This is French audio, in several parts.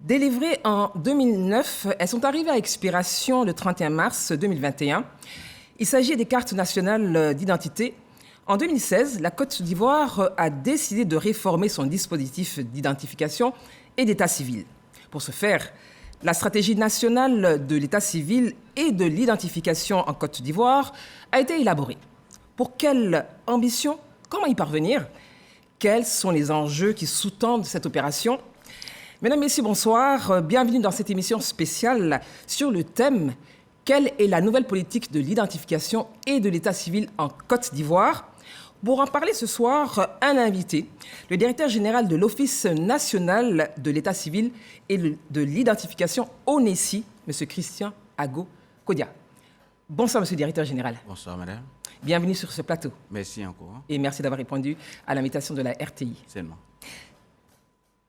Délivrées en 2009, elles sont arrivées à expiration le 31 mars 2021. Il s'agit des cartes nationales d'identité. En 2016, la Côte d'Ivoire a décidé de réformer son dispositif d'identification et d'état civil. Pour ce faire, la stratégie nationale de l'état civil et de l'identification en Côte d'Ivoire a été élaborée. Pour quelle ambition? Comment y parvenir? Quels sont les enjeux qui sous-tendent cette opération? Mesdames, Messieurs, bonsoir. Bienvenue dans cette émission spéciale sur le thème « Quelle est la nouvelle politique de l'identification et de l'état civil en Côte d'Ivoire ?» Pour en parler ce soir, un invité, le directeur général de l'Office national de l'état civil et de l'identification ONESI, M. Christian Ago Kodia. Bonsoir, Monsieur le directeur général. Bonsoir, madame. Bienvenue sur ce plateau. Merci encore. Et merci d'avoir répondu à l'invitation de la RTI. Seulement.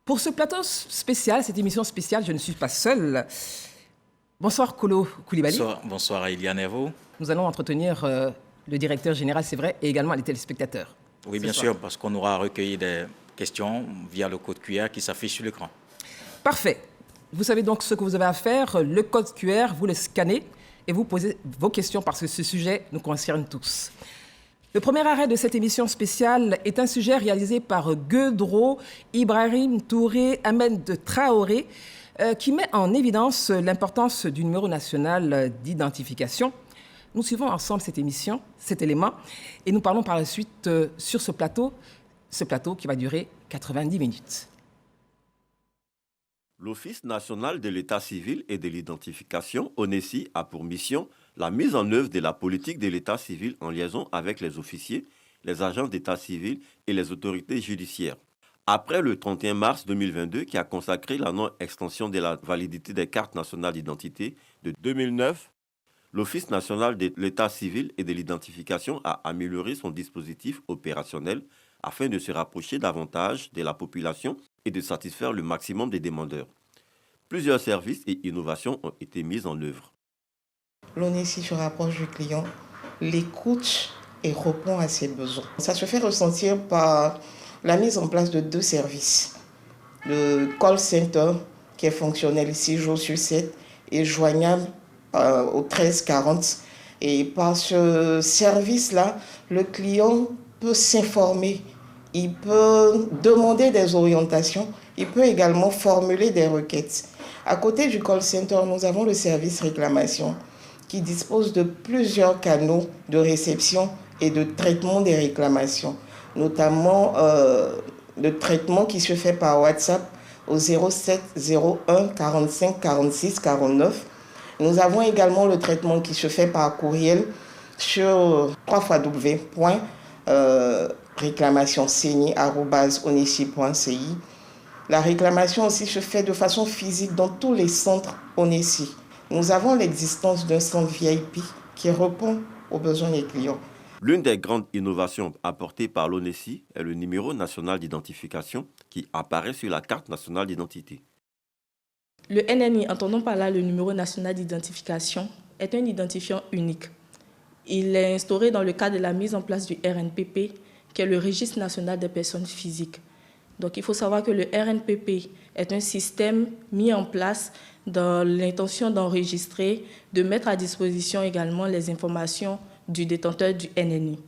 Pour ce plateau spécial, cette émission spéciale, je ne suis pas seule. Bonsoir, Kolo Koulibaly. Bonsoir, Eliane et vous. Nous allons entretenir le directeur général, c'est vrai, et également les téléspectateurs. Oui, bien sûr, parce qu'on aura recueilli des questions via le code QR qui s'affiche sur l'écran. Parfait. Vous savez donc ce que vous avez à faire. Le code QR, vous le scannez et vous posez vos questions parce que ce sujet nous concerne tous. Le premier arrêt de cette émission spéciale est un sujet réalisé par Guedro, Ibrahim Touré, Ahmed Traoré, qui met en évidence l'importance du numéro national d'identification. Nous suivons ensemble cette émission, cet élément, et nous parlons par la suite sur ce plateau qui va durer 90 minutes. L'Office national de l'état civil et de l'identification, ONESI, a pour mission la mise en œuvre de la politique de l'état civil en liaison avec les officiers, les agents d'état civil et les autorités judiciaires. Après le 31 mars 2022, qui a consacré la non-extension de la validité des cartes nationales d'identité de 2009, l'Office national de l'état civil et de l'identification a amélioré son dispositif opérationnel afin de se rapprocher davantage de la population et de satisfaire le maximum des demandeurs. Plusieurs services et innovations ont été mis en œuvre. L'ONESI se rapproche du client, l'écoute et répond à ses besoins. Ça se fait ressentir par la mise en place de 2 services. Le call center qui est fonctionnel 6 jours sur 7 et joignable au 1340. Et par ce service-là, le client peut s'informer, il peut demander des orientations, il peut également formuler des requêtes. À côté du call center, nous avons le service réclamation qui dispose de plusieurs canaux de réception et de traitement des réclamations, notamment le traitement qui se fait par WhatsApp au 07 01 45 46 49. Nous avons également le traitement qui se fait par courriel sur www.réclamationceni@onesi.ci. La réclamation aussi se fait de façon physique dans tous les centres ONESI. Nous avons l'existence d'un centre VIP qui répond aux besoins des clients. L'une des grandes innovations apportées par l'ONESI est le numéro national d'identification qui apparaît sur la carte nationale d'identité. Le NNI, entendons par là le numéro national d'identification, est un identifiant unique. Il est instauré dans le cadre de la mise en place du RNPP, qui est le Registre national des personnes physiques. Donc il faut savoir que le RNPP est un système mis en place dans l'intention d'enregistrer, de mettre à disposition également les informations du détenteur du NNI.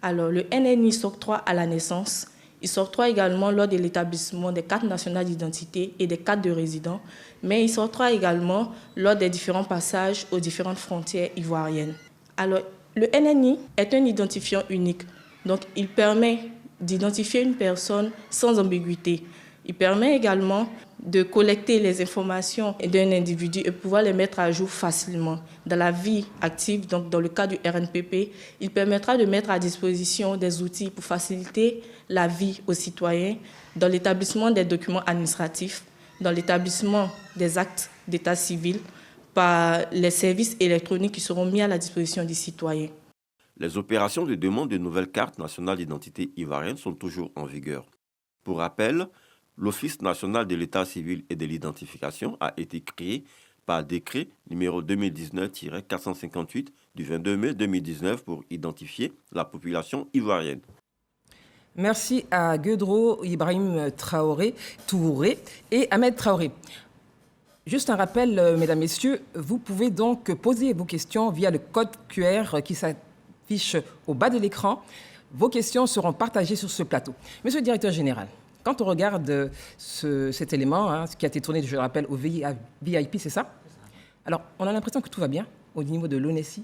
Alors le NNI s'octroie à la naissance. Il s'octroie également lors de l'établissement des cartes nationales d'identité et des cartes de résident, mais il s'octroie également lors des différents passages aux différentes frontières ivoiriennes. Alors, le NNI est un identifiant unique, donc il permet d'identifier une personne sans ambiguïté. Il permet également de collecter les informations d'un individu et pouvoir les mettre à jour facilement. Dans la vie active, donc dans le cas du RNPP, il permettra de mettre à disposition des outils pour faciliter la vie aux citoyens dans l'établissement des documents administratifs, dans l'établissement des actes d'état civil par les services électroniques qui seront mis à la disposition des citoyens. Les opérations de demande de nouvelles cartes nationales d'identité ivoiriennes sont toujours en vigueur. Pour rappel, l'Office national de l'état civil et de l'identification a été créé par décret numéro 2019-458 du 22 mai 2019 pour identifier la population ivoirienne. Merci à Guedro, Ibrahim Touré et Ahmed Traoré. Juste un rappel, mesdames, messieurs, vous pouvez donc poser vos questions via le code QR qui s'affiche au bas de l'écran. Vos questions seront partagées sur ce plateau. Monsieur le directeur général, quand on regarde cet élément, ce qui a été tourné, je le rappelle, au VIP, c'est ça? Alors, on a l'impression que tout va bien au niveau de l'ONESI.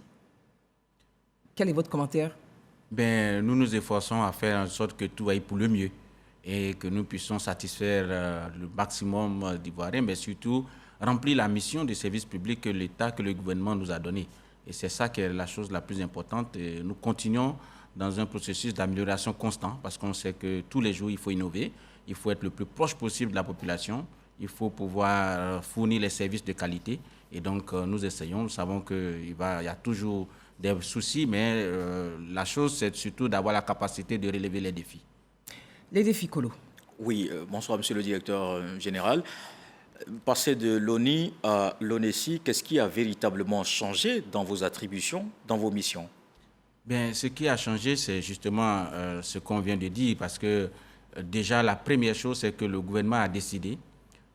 Quel est votre commentaire? Nous nous efforçons à faire en sorte que tout aille pour le mieux et que nous puissions satisfaire le maximum d'Ivoiriens, mais surtout remplir la mission de service public que l'État, que le gouvernement nous a donnée. Et c'est ça qui est la chose la plus importante. Et nous continuons dans un processus d'amélioration constant parce qu'on sait que tous les jours, il faut innover, il faut être le plus proche possible de la population, il faut pouvoir fournir les services de qualité. Et donc, nous essayons, nous savons qu'il y a toujours des soucis, mais la chose, c'est surtout d'avoir la capacité de relever les défis. Les défis, Kolo. Oui, bonsoir, monsieur le directeur général. Passer de l'ONI à l'ONESI, qu'est-ce qui a véritablement changé dans vos attributions, dans vos missions? Ce qui a changé, c'est justement ce qu'on vient de dire, parce que déjà, la première chose, c'est que le gouvernement a décidé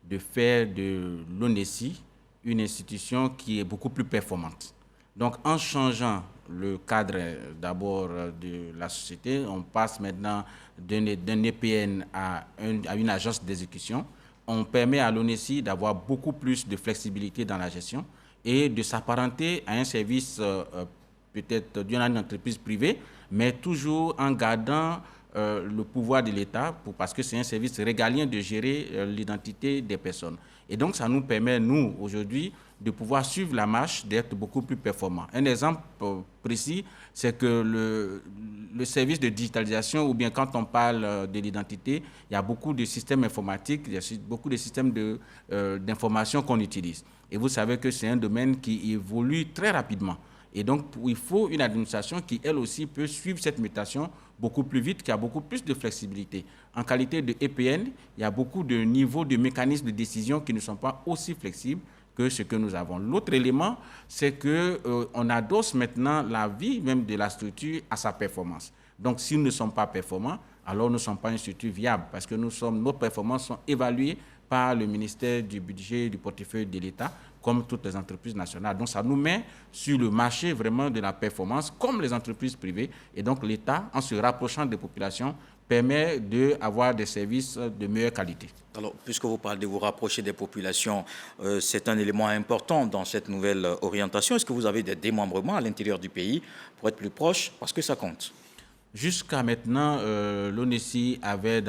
de faire de l'ONESI une institution qui est beaucoup plus performante. Donc, en changeant le cadre d'abord de la société, on passe maintenant d'un EPN à une agence d'exécution. On permet à l'ONESI d'avoir beaucoup plus de flexibilité dans la gestion et de s'apparenter à un service peut-être d'une entreprise privée, mais toujours en gardant le pouvoir de l'État, parce que c'est un service régalien de gérer l'identité des personnes. Et donc, ça nous permet, nous, aujourd'hui, de pouvoir suivre la marche, d'être beaucoup plus performants. Un exemple précis, c'est que le service de digitalisation, ou bien quand on parle de l'identité, il y a beaucoup de systèmes informatiques, il y a beaucoup de systèmes d'information qu'on utilise. Et vous savez que c'est un domaine qui évolue très rapidement. Et donc, il faut une administration qui, elle aussi, peut suivre cette mutation beaucoup plus vite, qui a beaucoup plus de flexibilité. En qualité de EPN, il y a beaucoup de niveaux de mécanismes de décision qui ne sont pas aussi flexibles que ce que nous avons. L'autre élément, c'est qu'on adosse maintenant la vie même de la structure à sa performance. Donc, si nous ne sommes pas performants, alors nous ne sommes pas une structure viable, parce que nos performances sont évaluées par le ministère du Budget et du portefeuille de l'État, comme toutes les entreprises nationales. Donc, ça nous met sur le marché vraiment de la performance, comme les entreprises privées. Et donc, l'État, en se rapprochant des populations, permet d'avoir des services de meilleure qualité. Alors, puisque vous parlez de vous rapprocher des populations, c'est un élément important dans cette nouvelle orientation. Est-ce que vous avez des démembrements à l'intérieur du pays pour être plus proche? Parce que ça compte. Jusqu'à maintenant, l'ONESI avait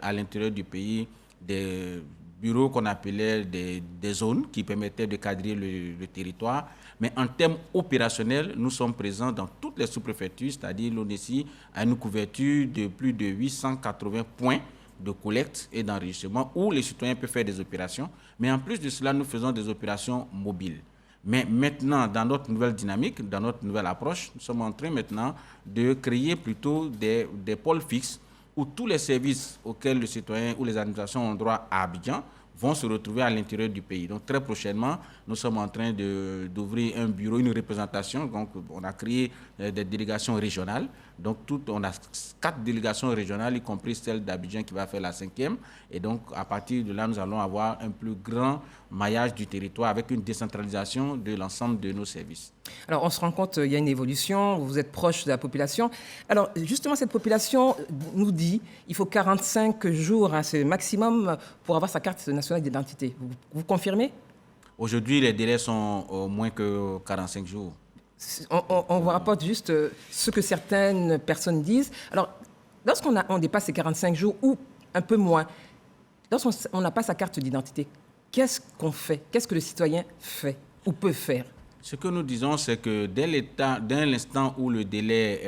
à l'intérieur du pays des bureaux qu'on appelait des zones qui permettaient de cadrer le territoire. Mais en termes opérationnels, nous sommes présents dans toutes les sous-préfectures, c'est-à-dire l'ONESI a une couverture de plus de 880 points de collecte et d'enregistrement où les citoyens peuvent faire des opérations. Mais en plus de cela, nous faisons des opérations mobiles. Mais maintenant, dans notre nouvelle dynamique, dans notre nouvelle approche, nous sommes en train maintenant de créer plutôt des pôles fixes où tous les services auxquels le citoyen ou les administrations ont droit à Abidjan vont se retrouver à l'intérieur du pays. Donc très prochainement, nous sommes en train d'ouvrir un bureau, une représentation. Donc on a créé des délégations régionales. Donc on a 4 délégations régionales, y compris celle d'Abidjan qui va faire la 5e. Et donc à partir de là, nous allons avoir un plus grand maillage du territoire avec une décentralisation de l'ensemble de nos services. Alors on se rend compte qu'il y a une évolution, vous êtes proche de la population. Alors justement, cette population nous dit qu'il faut 45 jours, c'est le maximum pour avoir sa carte nationale d'identité. Vous confirmez? Aujourd'hui, les délais sont moins que 45 jours. On vous rapporte juste ce que certaines personnes disent. Alors, lorsqu'on dépasse ces 45 jours ou un peu moins, lorsqu'on n'a pas sa carte d'identité, qu'est-ce qu'on fait? Qu'est-ce que le citoyen fait ou peut faire? Ce que nous disons, c'est que dès l'instant où le délai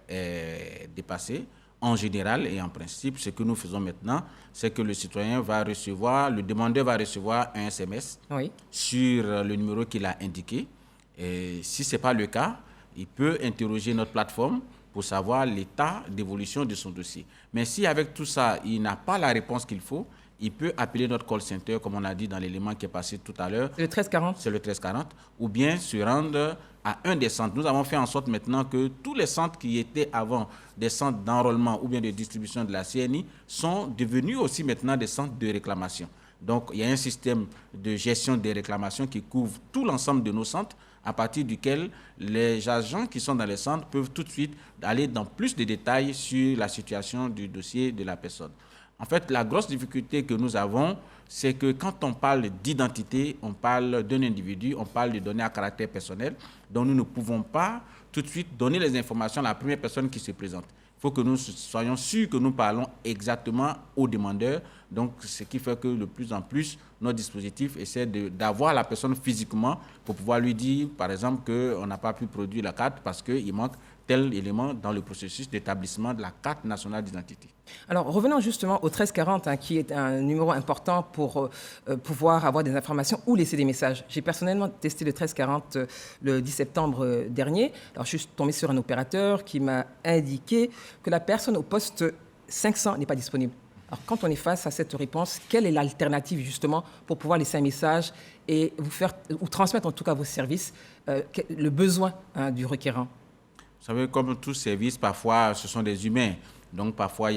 est dépassé, en général et en principe, ce que nous faisons maintenant, c'est que le citoyen va recevoir, le demandeur va recevoir un SMS sur le numéro qu'il a indiqué. Et si ce n'est pas le cas, il peut interroger notre plateforme pour savoir l'état d'évolution de son dossier. Mais si avec tout ça, il n'a pas la réponse qu'il faut, il peut appeler notre call center, comme on a dit dans l'élément qui est passé tout à l'heure. Le 1340. C'est le 1340. Ou bien se rendre à un des centres. Nous avons fait en sorte maintenant que tous les centres qui étaient avant des centres d'enrôlement ou bien de distribution de la CNI sont devenus aussi maintenant des centres de réclamation. Donc, il y a un système de gestion des réclamations qui couvre tout l'ensemble de nos centres, à partir duquel les agents qui sont dans les centres peuvent tout de suite aller dans plus de détails sur la situation du dossier de la personne. En fait, la grosse difficulté que nous avons, c'est que quand on parle d'identité, on parle d'un individu, on parle de données à caractère personnel, dont nous ne pouvons pas tout de suite donner les informations à la première personne qui se présente. Il faut que nous soyons sûrs que nous parlons exactement aux demandeurs. Donc, ce qui fait que de plus en plus, notre dispositif essaie d'avoir la personne physiquement pour pouvoir lui dire, par exemple, qu'on n'a pas pu produire la carte parce qu'il manque tel élément dans le processus d'établissement de la carte nationale d'identité. Alors, revenons justement au 1340, qui est un numéro important pour pouvoir avoir des informations ou laisser des messages. J'ai personnellement testé le 1340 le 10 septembre dernier. Alors, je suis tombé sur un opérateur qui m'a indiqué que la personne au poste 500 n'est pas disponible. Alors, quand on est face à cette réponse, quelle est l'alternative justement pour pouvoir laisser un message et ou transmettre en tout cas vos services, le besoin du requérant? Vous savez, comme tout service, parfois, ce sont des humains. Donc, parfois,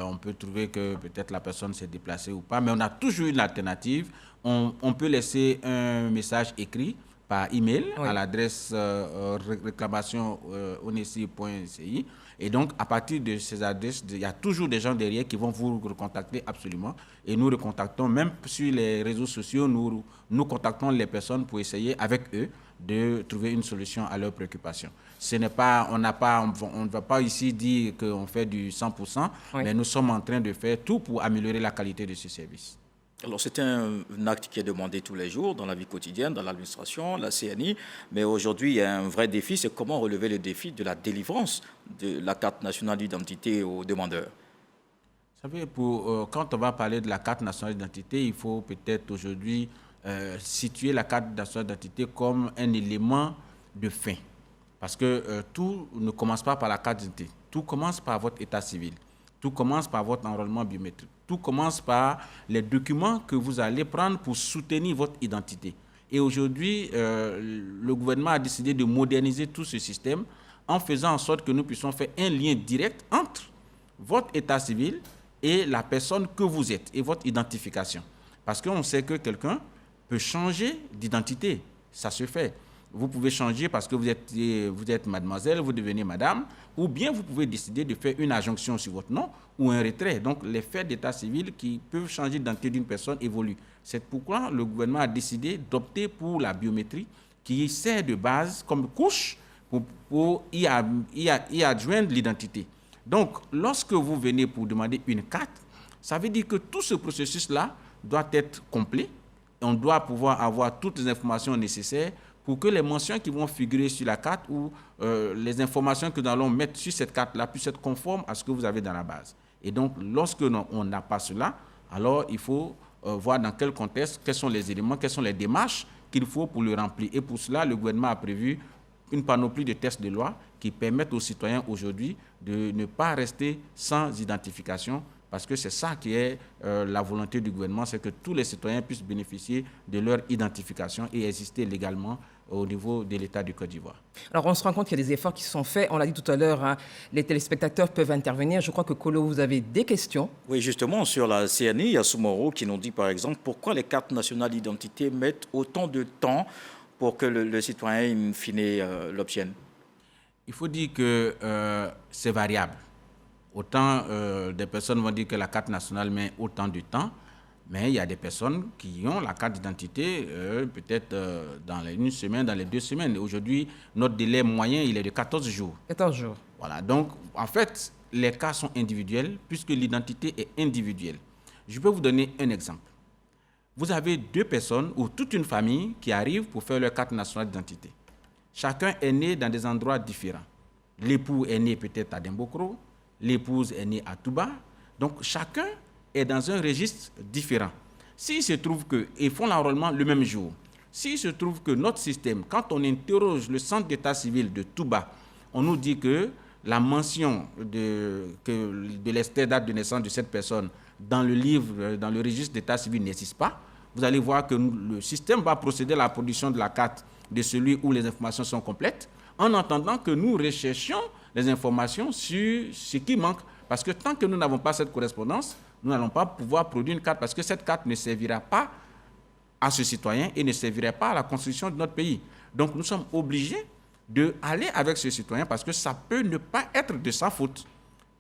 on peut trouver que peut-être la personne s'est déplacée ou pas, mais on a toujours une alternative. On peut laisser un message écrit par email à l'adresse réclamation@onesi.ci. Et donc, à partir de ces adresses, il y a toujours des gens derrière qui vont vous recontacter absolument. Et nous recontactons, même sur les réseaux sociaux, nous contactons les personnes pour essayer avec eux de trouver une solution à leurs préoccupations. On ne va pas ici dire qu'on fait du 100%, mais nous sommes en train de faire tout pour améliorer la qualité de ce service. Alors, c'est un acte qui est demandé tous les jours dans la vie quotidienne, dans l'administration, la CNI. Mais aujourd'hui, il y a un vrai défi, c'est comment relever le défi de la délivrance de la carte nationale d'identité aux demandeurs. Vous savez, quand on va parler de la carte nationale d'identité, il faut peut-être aujourd'hui situer la carte nationale d'identité comme un élément de fin. Parce que tout ne commence pas par la carte d'identité. Tout commence par votre état civil. Tout commence par votre enrôlement biométrique. Tout commence par les documents que vous allez prendre pour soutenir votre identité. Et aujourd'hui, le gouvernement a décidé de moderniser tout ce système en faisant en sorte que nous puissions faire un lien direct entre votre état civil et la personne que vous êtes et votre identification. Parce qu'on sait que quelqu'un peut changer d'identité. Ça se fait. Vous pouvez changer parce que vous êtes mademoiselle, vous devenez madame, ou bien vous pouvez décider de faire une adjonction sur votre nom ou un retrait. Donc, les faits d'état civil qui peuvent changer d'identité d'une personne évoluent. C'est pourquoi le gouvernement a décidé d'opter pour la biométrie qui sert de base comme couche pour y adjoindre l'identité. Donc, lorsque vous venez pour demander une carte, ça veut dire que tout ce processus-là doit être complet. On doit pouvoir avoir toutes les informations nécessaires pour que les mentions qui vont figurer sur la carte ou les informations que nous allons mettre sur cette carte-là puissent être conformes à ce que vous avez dans la base. Et donc, lorsque on n'a pas cela, alors il faut voir dans quel contexte, quels sont les éléments, quelles sont les démarches qu'il faut pour le remplir. Et pour cela, le gouvernement a prévu une panoplie de textes de loi qui permettent aux citoyens aujourd'hui de ne pas rester sans identification, parce que c'est ça qui est la volonté du gouvernement, c'est que tous les citoyens puissent bénéficier de leur identification et exister légalement au niveau de l'État du Côte d'Ivoire. Alors, on se rend compte qu'il y a des efforts qui sont faits. On l'a dit tout à l'heure, les téléspectateurs peuvent intervenir. Je crois que Kolo, vous avez des questions. Oui, justement, sur la CNI, il y a Soumoro qui nous dit, par exemple, pourquoi les cartes nationales d'identité mettent autant de temps pour que le citoyen, in fine, l'obtienne? Il faut dire que c'est variable. Autant des personnes vont dire que la carte nationale met autant de temps, mais il y a des personnes qui ont la carte d'identité peut-être dans une semaine, dans les 2 semaines. Aujourd'hui, notre délai moyen, il est de 14 jours. 14 jours. Voilà, donc en fait, les cas sont individuels puisque l'identité est individuelle. Je peux vous donner un exemple. Vous avez 2 personnes ou toute une famille qui arrivent pour faire leur carte nationale d'identité. Chacun est né dans des endroits différents. L'époux est né peut-être à Dembokro, l'épouse est née à Touba. Donc, chacun est dans un registre différent. S'il se trouve qu'ils font l'enrôlement le même jour, s'il se trouve que notre système, quand on interroge le centre d'état civil de Touba, on nous dit que la mention de l'extrait date de naissance de cette personne dans le livre, dans le registre d'état civil n'existe pas, vous allez voir que le système va procéder à la production de la carte de celui où les informations sont complètes, en attendant que nous recherchions les informations sur ce qui manque. Parce que tant que nous n'avons pas cette correspondance, Nous n'allons pas pouvoir produire une carte parce que cette carte ne servira pas à ce citoyen et ne servirait pas à la construction de notre pays. Donc nous sommes obligés d'aller avec ce citoyen parce que ça peut ne pas être de sa faute.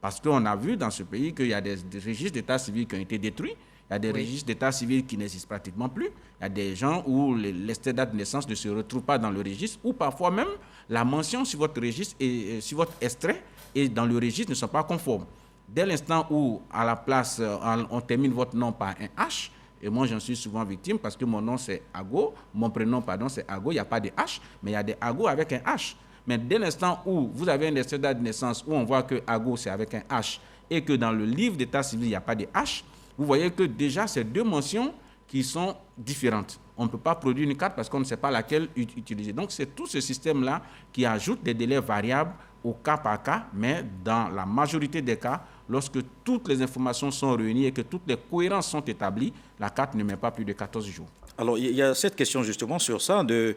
Parce qu'on a vu dans ce pays qu'il y a des registres d'état civil qui ont été détruits, il y a des registres d'état civil qui n'existent pratiquement plus, il y a des gens où l'extrait date de naissance ne se retrouve pas dans le registre, ou parfois même la mention sur votre registre et sur votre extrait et dans le registre ne sont pas conformes. Dès l'instant où, à la place, on termine votre nom par un H, et moi j'en suis souvent victime parce que mon nom c'est Ago, mon prénom c'est Ago, il n'y a pas de H, mais il y a des Ago avec un H. Mais dès l'instant où vous avez un extrait de date de naissance où on voit que Ago c'est avec un H et que dans le livre d'état civil il n'y a pas de H, vous voyez que déjà c'est deux mentions qui sont différentes. On ne peut pas produire une carte parce qu'on ne sait pas laquelle utiliser. Donc c'est tout ce système-là qui ajoute des délais variables au cas par cas, mais dans la majorité des cas, lorsque toutes les informations sont réunies et que toutes les cohérences sont établies, la carte ne met pas plus de 14 jours. Alors, il y a cette question justement sur ça de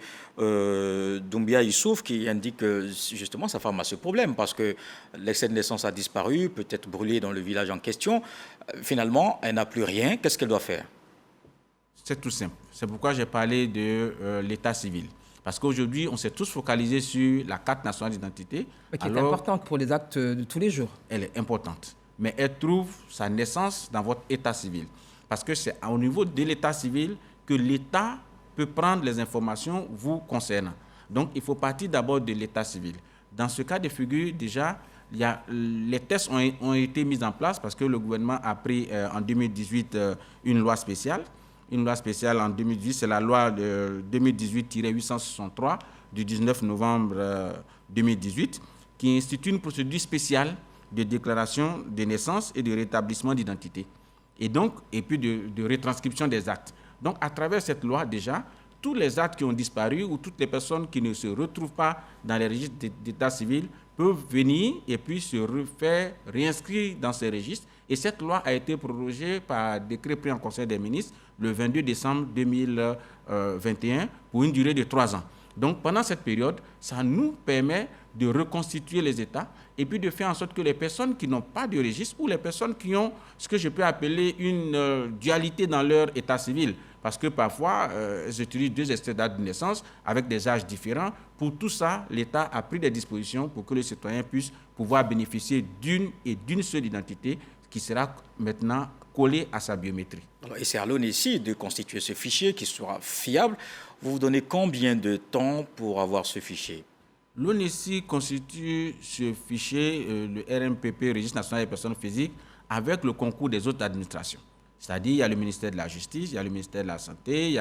Doumbia Youssouf qui indique que justement sa femme a ce problème parce que l'extrait de naissance a disparu, peut-être brûlé dans le village en question. Finalement, elle n'a plus rien. Qu'est-ce qu'elle doit faire? C'est tout simple. C'est pourquoi j'ai parlé de l'état civil. Parce qu'aujourd'hui, on s'est tous focalisés sur la carte nationale d'identité. Qui est importante pour les actes de tous les jours. Elle est importante. Mais elle trouve sa naissance dans votre état civil. Parce que c'est au niveau de l'état civil que l'État peut prendre les informations vous concernant. Donc, il faut partir d'abord de l'état civil. Dans ce cas de figure, déjà, les tests ont été mis en place parce que le gouvernement a pris en 2018 une loi spéciale. Une loi spéciale en 2018, c'est la loi de 2018-863 du 19 novembre 2018 qui institue une procédure spéciale de déclaration de naissance et de rétablissement d'identité. Et puis de retranscription des actes. Donc, à travers cette loi, déjà, tous les actes qui ont disparu ou toutes les personnes qui ne se retrouvent pas dans les registres d'état civil peuvent venir et puis se faire réinscrire dans ces registres. Et cette loi a été prorogée par décret pris en Conseil des ministres le 22 décembre 2021 pour une durée de 3 ans. Donc, pendant cette période, ça nous permet de reconstituer les États et puis de faire en sorte que les personnes qui n'ont pas de registre ou les personnes qui ont ce que je peux appeler une dualité dans leur état civil, parce que parfois, ils utilisent 2 extraits de date de naissance avec des âges différents. Pour tout ça, l'État a pris des dispositions pour que le citoyen puisse pouvoir bénéficier d'une seule identité qui sera maintenant collée à sa biométrie. Alors, et c'est à l'ONESI de constituer ce fichier qui sera fiable. Vous vous donnez combien de temps pour avoir ce fichier? L'ONESI constitue ce fichier, le RNPP, Registre national des personnes physiques, avec le concours des autres administrations. C'est-à-dire, il y a le ministère de la Justice, il y a le ministère de la Santé, il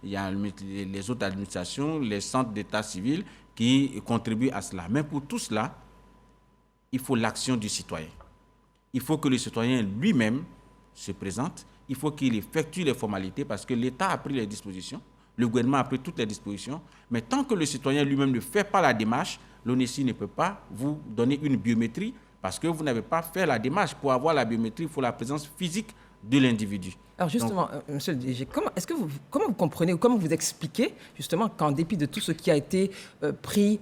y a les autres administrations, les centres d'état civil qui contribuent à cela. Mais pour tout cela, il faut l'action du citoyen. Il faut que le citoyen lui-même se présente, il faut qu'il effectue les formalités parce que l'État a pris les dispositions, le gouvernement a pris toutes les dispositions, mais tant que le citoyen lui-même ne fait pas la démarche, l'ONESI ne peut pas vous donner une biométrie parce que vous n'avez pas fait la démarche. Pour avoir la biométrie, il faut la présence physique de l'individu. Alors justement, monsieur le DG, comment vous comprenez ou comment vous expliquez justement qu'en dépit de tout ce qui a été pris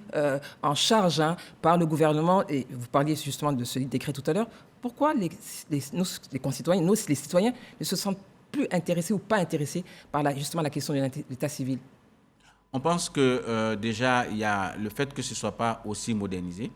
en charge par le gouvernement, et vous parliez justement de ce décret tout à l'heure, pourquoi les concitoyens, les citoyens ne se sentent plus intéressés ou pas intéressés par justement la question de l'état civil? On pense que déjà, il y a le fait que ce ne soit pas aussi modernisé,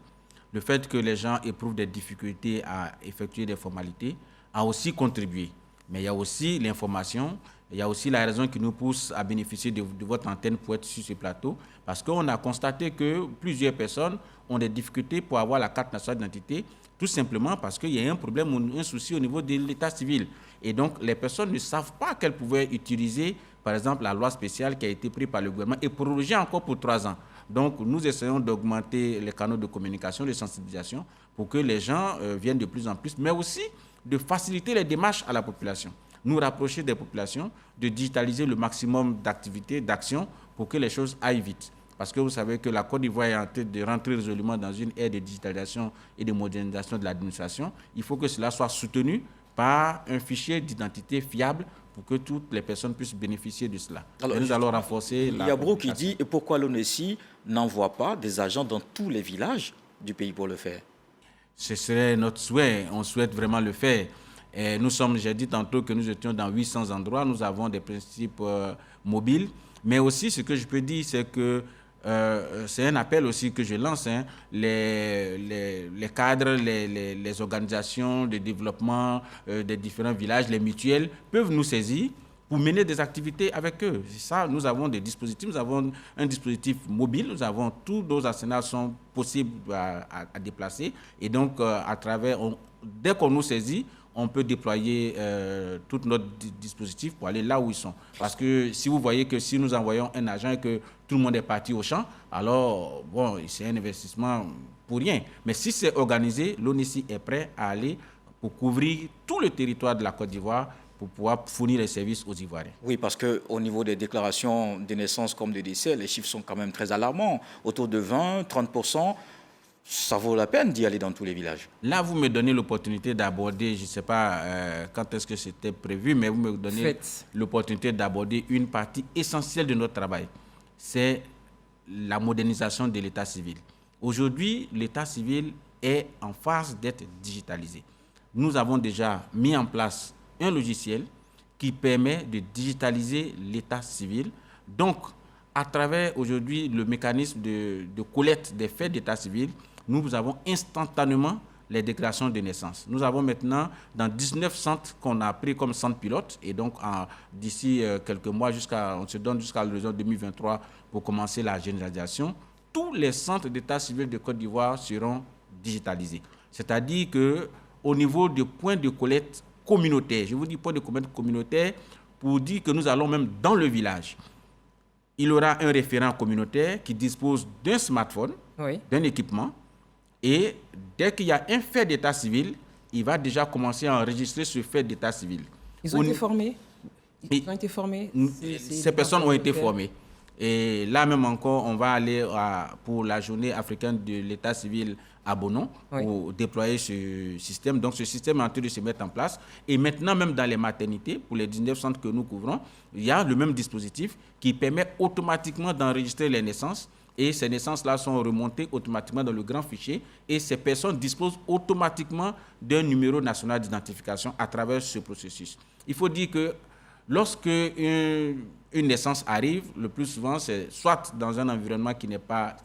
le fait que les gens éprouvent des difficultés à effectuer des formalités, a aussi contribué. Mais il y a aussi l'information, il y a aussi la raison qui nous pousse à bénéficier de votre antenne pour être sur ce plateau, parce qu'on a constaté que plusieurs personnes ont des difficultés pour avoir la carte nationale d'identité, tout simplement parce qu'il y a un problème ou un souci au niveau de l'état civil. Et donc, les personnes ne savent pas qu'elles pouvaient utiliser, par exemple, la loi spéciale qui a été prise par le gouvernement et prorogée encore pour 3 ans. Donc, nous essayons d'augmenter les canaux de communication, de sensibilisation, pour que les gens viennent de plus en plus, mais aussi de faciliter les démarches à la population, nous rapprocher des populations, de digitaliser le maximum d'activités, d'actions pour que les choses aillent vite. Parce que vous savez que la Côte d'Ivoire est en train de rentrer résolument dans une ère de digitalisation et de modernisation de l'administration. Il faut que cela soit soutenu par un fichier d'identité fiable pour que toutes les personnes puissent bénéficier de cela. Alors, nous allons renforcer la... Il y a Brou qui dit, et pourquoi l'ONESI n'envoie pas des agents dans tous les villages du pays pour le faire? Ce serait notre souhait, on souhaite vraiment le faire. Et j'ai dit tantôt que nous étions dans 800 endroits, nous avons des principes mobiles. Mais aussi, ce que je peux dire, c'est que c'est un appel aussi que je lance. Hein, les cadres, les organisations de développement des différents villages, les mutuelles peuvent nous saisir pour mener des activités avec eux. C'est ça, nous avons des dispositifs, nous avons un dispositif mobile, nous avons tous nos arsenals sont possibles à déplacer. Et donc, dès qu'on nous saisit, on peut déployer tout notre dispositif pour aller là où ils sont. Parce que si vous voyez que si nous envoyons un agent et que tout le monde est parti au champ, alors, bon, c'est un investissement pour rien. Mais si c'est organisé, l'ONESI est prêt à aller pour couvrir tout le territoire de la Côte d'Ivoire pour pouvoir fournir les services aux Ivoiriens. Oui, parce qu'au niveau des déclarations de naissance comme de décès, les chiffres sont quand même très alarmants. Autour de 20-30%, ça vaut la peine d'y aller dans tous les villages. Là, vous me donnez l'opportunité d'aborder, je ne sais pas quand est-ce que c'était prévu, mais vous me donnez l'opportunité d'aborder une partie essentielle de notre travail. C'est la modernisation de l'état civil. Aujourd'hui, l'état civil est en phase d'être digitalisé. Nous avons déjà mis en place un logiciel qui permet de digitaliser l'état civil. Donc, à travers aujourd'hui le mécanisme de collecte des faits d'état civil, nous avons instantanément les déclarations de naissance. Nous avons maintenant dans 19 centres qu'on a pris comme centres pilotes et donc d'ici quelques mois, on se donne jusqu'à l'horizon 2023 pour commencer la généralisation. Tous les centres d'état civil de Côte d'Ivoire seront digitalisés. C'est-à-dire qu'au niveau des points de collecte communautaire, je vous dis points de collecte communautaire pour dire que nous allons même dans le village. Il y aura un référent communautaire qui dispose d'un smartphone, d'un équipement, et dès qu'il y a un fait d'état civil, il va déjà commencer à enregistrer ce fait d'état civil. Ils ont été formés. Ces personnes ont été formées. Et là même encore, on va aller pour la journée africaine de l'état civil à Bonon pour déployer ce système. Donc ce système est en train de se mettre en place. Et maintenant, même dans les maternités, pour les 19 centres que nous couvrons, il y a le même dispositif qui permet automatiquement d'enregistrer les naissances. Et ces naissances-là sont remontées automatiquement dans le grand fichier. Et ces personnes disposent automatiquement d'un numéro national d'identification à travers ce processus. Il faut dire que lorsque une naissance arrive, le plus souvent, c'est soit dans un environnement qui n'est pas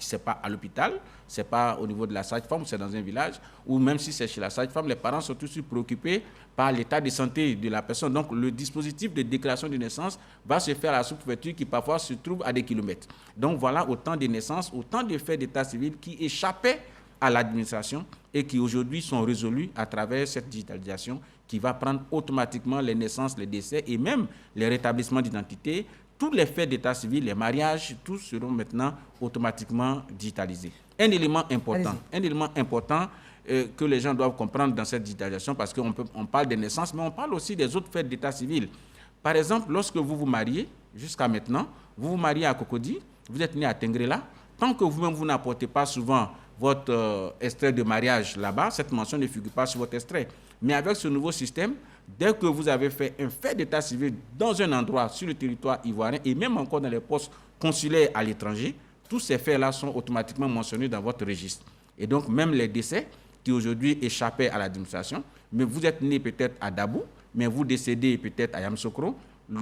à l'hôpital, c'est pas au niveau de la sage-femme, c'est dans un village, ou même si c'est chez la sage-femme, les parents sont tout de suite préoccupés par l'état de santé de la personne. Donc, le dispositif de déclaration de naissance va se faire à la sous-préfecture qui parfois se trouve à des kilomètres. Donc, voilà autant de naissances, autant de faits d'état civil qui échappaient à l'administration et qui aujourd'hui sont résolus à travers cette digitalisation qui va prendre automatiquement les naissances, les décès et même les rétablissements d'identité. Tous les faits d'état civil, les mariages, tous seront maintenant automatiquement digitalisés. Un élément important que les gens doivent comprendre dans cette digitalisation, parce qu'on parle des naissances, mais on parle aussi des autres faits d'état civil. Par exemple, lorsque vous vous mariez, jusqu'à maintenant, vous vous mariez à Cocody, vous êtes né à Tengrela, tant que vous-même vous n'apportez pas souvent votre extrait de mariage là-bas, cette mention ne figure pas sur votre extrait. Mais avec ce nouveau système, dès que vous avez fait un fait d'état civil dans un endroit sur le territoire ivoirien et même encore dans les postes consulaires à l'étranger, tous ces faits-là sont automatiquement mentionnés dans votre registre. Et donc, même les décès qui aujourd'hui échappaient à l'administration, mais vous êtes né peut-être à Dabou, mais vous décédez peut-être à Yamoussoukro,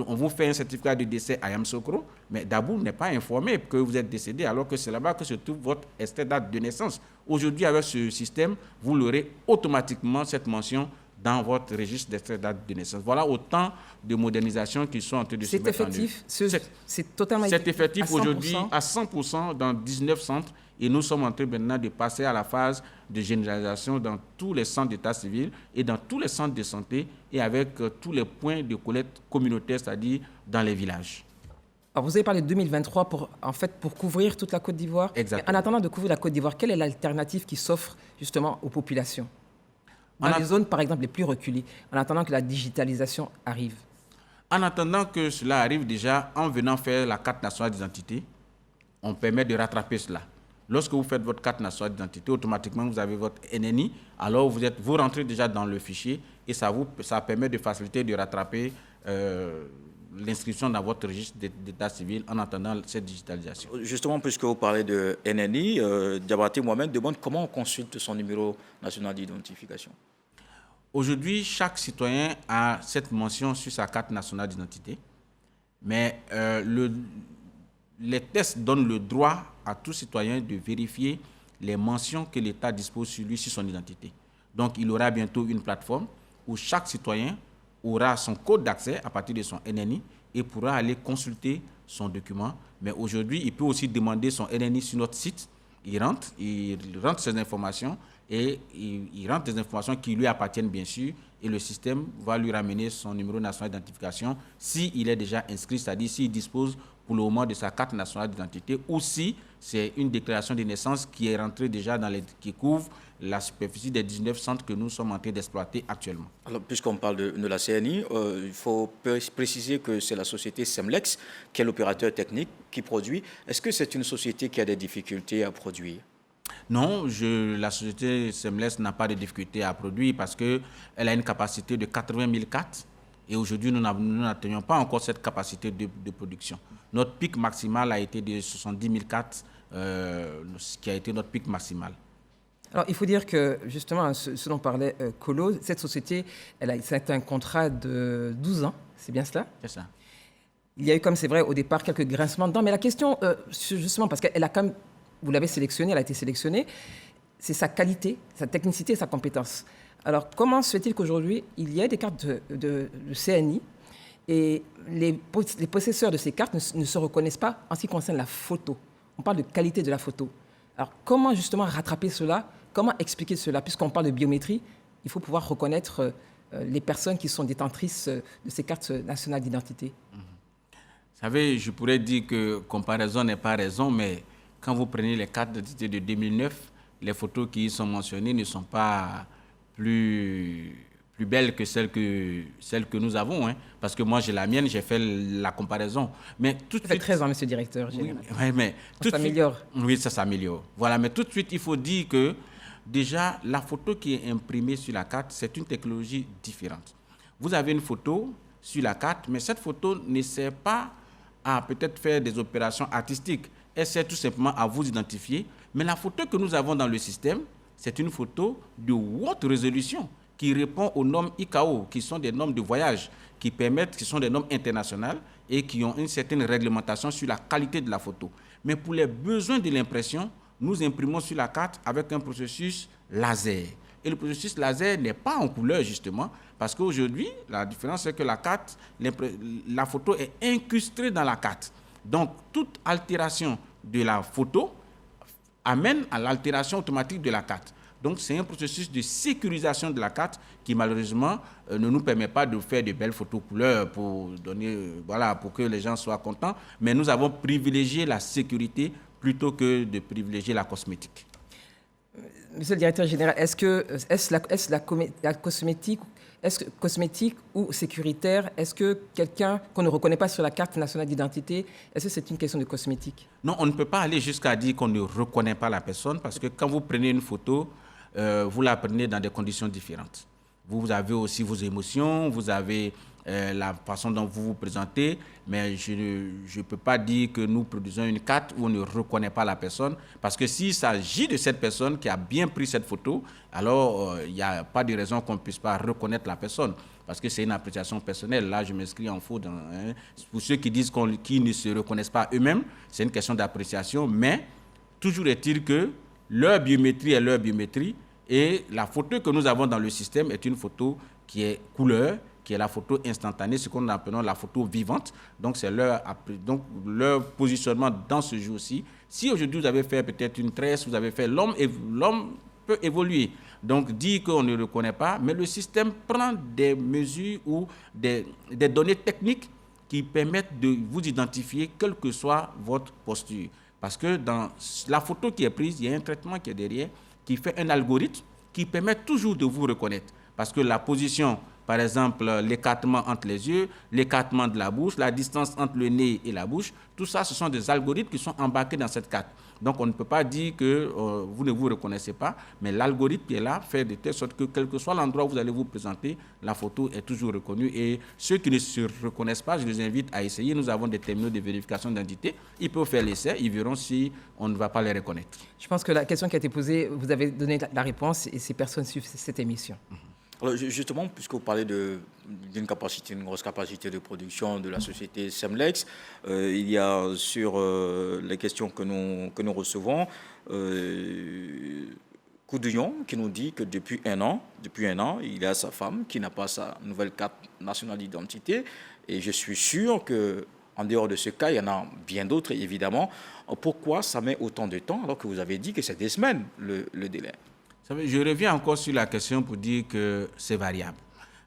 on vous fait un certificat de décès à Yamoussoukro, mais Dabou n'est pas informé que vous êtes décédé, alors que c'est là-bas que se trouve votre extrait date de naissance. Aujourd'hui, avec ce système, vous l'aurez automatiquement, cette mention, dans votre registre d'extrait date de naissance. Voilà autant de modernisations qui sont en train de se mettre en œuvre. C'est totalement effectif. C'est effectif aujourd'hui à 100% dans 19 centres et nous sommes en train maintenant de passer à la phase de généralisation dans tous les centres d'état civil et dans tous les centres de santé et avec tous les points de collecte communautaire, c'est-à-dire dans les villages. Alors vous avez parlé de 2023 pour couvrir toute la Côte d'Ivoire. Exactement. En attendant de couvrir la Côte d'Ivoire, quelle est l'alternative qui s'offre justement aux populations dans les zones, par exemple, les plus reculées, en attendant que la digitalisation arrive? En attendant que cela arrive, déjà, en venant faire la carte nationale d'identité, on permet de rattraper cela. Lorsque vous faites votre carte nationale d'identité, automatiquement, vous avez votre NNI. Alors, vous rentrez déjà dans le fichier et ça permet de faciliter, de rattraper l'inscription dans votre registre d'état civil en attendant cette digitalisation. Justement, puisque vous parlez de NNI, Diabaté Mohamed demande comment on consulte son numéro national d'identification. Aujourd'hui, chaque citoyen a cette mention sur sa carte nationale d'identité, mais les tests donnent le droit à tout citoyen de vérifier les mentions que l'État dispose sur lui, sur son identité. Donc, il aura bientôt une plateforme où chaque citoyen aura son code d'accès à partir de son NNI et pourra aller consulter son document. Mais aujourd'hui, il peut aussi demander son NNI sur notre site. Il rentre ses informations et il rentre des informations qui lui appartiennent bien sûr et le système va lui ramener son numéro national d'identification s'il est déjà inscrit, c'est-à-dire s'il dispose pour le moment de sa carte nationale d'identité ou si c'est une déclaration de naissance qui est rentrée déjà qui couvre la superficie des 19 centres que nous sommes en train d'exploiter actuellement. Alors, puisqu'on parle de la CNI, il faut préciser que c'est la société Semlex qui est l'opérateur technique qui produit. Est-ce que c'est une société qui a des difficultés à produire? Non, la société Semlex n'a pas de difficultés à produire parce qu'elle a une capacité de 80 000 cartes. Et aujourd'hui, nous n'atteignons pas encore cette capacité de production. Notre pic maximal a été de 70 000 cartes, ce qui a été notre pic maximal. Alors, il faut dire que, justement, ce dont parlait Kolo, cette société, c'est un contrat de 12 ans, c'est bien cela? C'est ça. Il y a eu, comme c'est vrai, au départ, quelques grincements de dents, mais la question, justement, parce qu'elle a quand même, vous l'avez sélectionnée, elle a été sélectionnée, c'est sa qualité, sa technicité et sa compétence. Alors, comment se fait-il qu'aujourd'hui, il y ait des cartes de CNI et les possesseurs de ces cartes ne se reconnaissent pas en ce qui concerne la photo? On parle de qualité de la photo. Alors, comment justement rattraper cela? Comment expliquer cela? Puisqu'on parle de biométrie, il faut pouvoir reconnaître les personnes qui sont détentrices de ces cartes nationales d'identité. Vous savez, je pourrais dire que comparaison n'est pas raison, mais quand vous prenez les cartes d'identité de 2009, les photos qui y sont mentionnées ne sont pas plus belles que celles que nous avons. Hein, parce que moi, j'ai la mienne, j'ai fait la comparaison. Mais tout de Ça fait suite, 13 ans, monsieur le directeur général. Oui, mais Ça s'améliore. Oui, ça s'améliore. Voilà, mais tout de suite, il faut dire que déjà, la photo qui est imprimée sur la carte, c'est une technologie différente. Vous avez une photo sur la carte, mais cette photo ne sert pas à peut-être faire des opérations artistiques. Elle sert tout simplement à vous identifier. Mais la photo que nous avons dans le système, c'est une photo de haute résolution qui répond aux normes ICAO, qui sont des normes de voyage, qui sont des normes internationales et qui ont une certaine réglementation sur la qualité de la photo. Mais pour les besoins de l'impression, nous imprimons sur la carte avec un processus laser. Et le processus laser n'est pas en couleur, justement, parce qu'aujourd'hui, la différence, c'est que la photo est incrustée dans la carte. Donc, toute altération de la photo amène à l'altération automatique de la carte. Donc, c'est un processus de sécurisation de la carte qui, malheureusement, ne nous permet pas de faire de belles photos couleurs pour que les gens soient contents. Mais nous avons privilégié la sécurité plutôt que de privilégier la cosmétique. Monsieur le directeur général, est-ce la cosmétique, cosmétique ou sécuritaire? Est-ce que quelqu'un qu'on ne reconnaît pas sur la carte nationale d'identité, est-ce que c'est une question de cosmétique? Non, on ne peut pas aller jusqu'à dire qu'on ne reconnaît pas la personne parce que quand vous prenez une photo, vous la prenez dans des conditions différentes. Vous avez aussi vos émotions, vous avez la façon dont vous vous présentez, mais je ne peux pas dire que nous produisons une carte où on ne reconnaît pas la personne, parce que s'il s'agit de cette personne qui a bien pris cette photo, alors il n'y a pas de raison qu'on ne puisse pas reconnaître la personne, parce que c'est une appréciation personnelle. Là, je m'inscris en faux. Pour ceux qui disent qu'ils ne se reconnaissent pas eux-mêmes, c'est une question d'appréciation, mais toujours est-il que leur biométrie est leur biométrie, et la photo que nous avons dans le système est une photo qui est couleur, qui est la photo instantanée, ce qu'on appelle la photo vivante. Donc, c'est leur positionnement dans ce jour-ci. Si aujourd'hui, vous avez fait peut-être une tresse, vous avez fait l'homme peut évoluer. Donc, dire qu'on ne le reconnaît pas, mais le système prend des mesures ou des données techniques qui permettent de vous identifier, quelle que soit votre posture. Parce que dans la photo qui est prise, il y a un traitement qui est derrière, qui fait un algorithme qui permet toujours de vous reconnaître. Parce que la position, par exemple, l'écartement entre les yeux, l'écartement de la bouche, la distance entre le nez et la bouche, tout ça, ce sont des algorithmes qui sont embarqués dans cette carte. Donc, on ne peut pas dire que vous ne vous reconnaissez pas, mais l'algorithme qui est là fait de telle sorte que, quel que soit l'endroit où vous allez vous présenter, la photo est toujours reconnue. Et ceux qui ne se reconnaissent pas, je les invite à essayer. Nous avons des terminaux de vérification d'identité. Ils peuvent faire l'essai, ils verront si on ne va pas les reconnaître. Je pense que la question qui a été posée, vous avez donné la réponse et ces personnes suivent cette émission. Alors justement, puisque vous parlez d'une grosse capacité de production de la société Semlex, il y a sur les questions que nous recevons, Coudouillon qui nous dit que depuis un an, il y a sa femme qui n'a pas sa nouvelle carte nationale d'identité. Et je suis sûr qu'en dehors de ce cas, il y en a bien d'autres, évidemment. Pourquoi ça met autant de temps alors que vous avez dit que c'est des semaines le délai? Je reviens encore sur la question pour dire que c'est variable.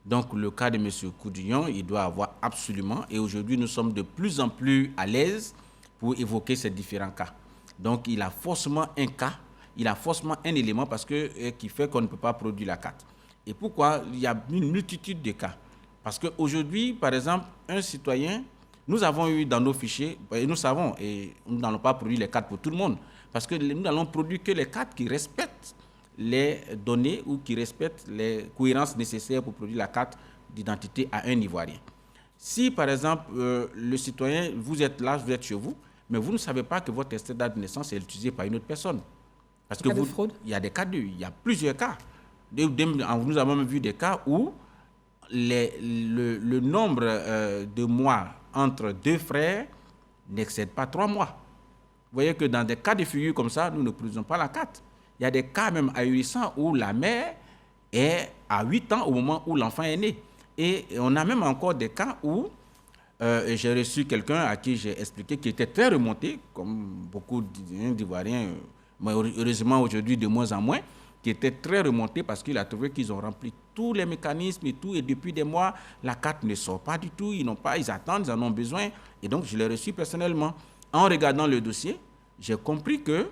Donc, le cas de M. Coudouillon, il doit avoir absolument, et aujourd'hui, nous sommes de plus en plus à l'aise pour évoquer ces différents cas. Donc, il a forcément un cas, il a forcément un élément qui fait qu'on ne peut pas produire la carte. Et pourquoi? Il y a une multitude de cas. Parce qu'aujourd'hui, par exemple, un citoyen, nous avons eu dans nos fichiers, et nous savons, et nous n'allons pas produire les cartes pour tout le monde, parce que nous n'allons produire que les cartes qui respectent les données ou qui respectent les cohérences nécessaires pour produire la carte d'identité à un Ivoirien. Si, par exemple, le citoyen, vous êtes là, vous êtes chez vous, mais vous ne savez pas que votre extrait de date de naissance est utilisé par une autre personne. Parce que de fraude? Il y a des cas il y a plusieurs cas. Nous avons même vu des cas où le nombre de mois entre deux frères n'excède pas 3 mois. Vous voyez que dans des cas de figure comme ça, nous ne produisons pas la carte. Il y a des cas même ahurissants où la mère est à 8 ans au moment où l'enfant est né. Et on a même encore des cas où j'ai reçu quelqu'un à qui j'ai expliqué qui était très remonté, comme beaucoup d'Ivoiriens, mais heureusement aujourd'hui de moins en moins, qui était très remonté parce qu'il a trouvé qu'ils ont rempli tous les mécanismes et tout, et depuis des mois, la carte ne sort pas du tout, ils attendent, ils en ont besoin. Et donc, je l'ai reçu personnellement. En regardant le dossier, j'ai compris que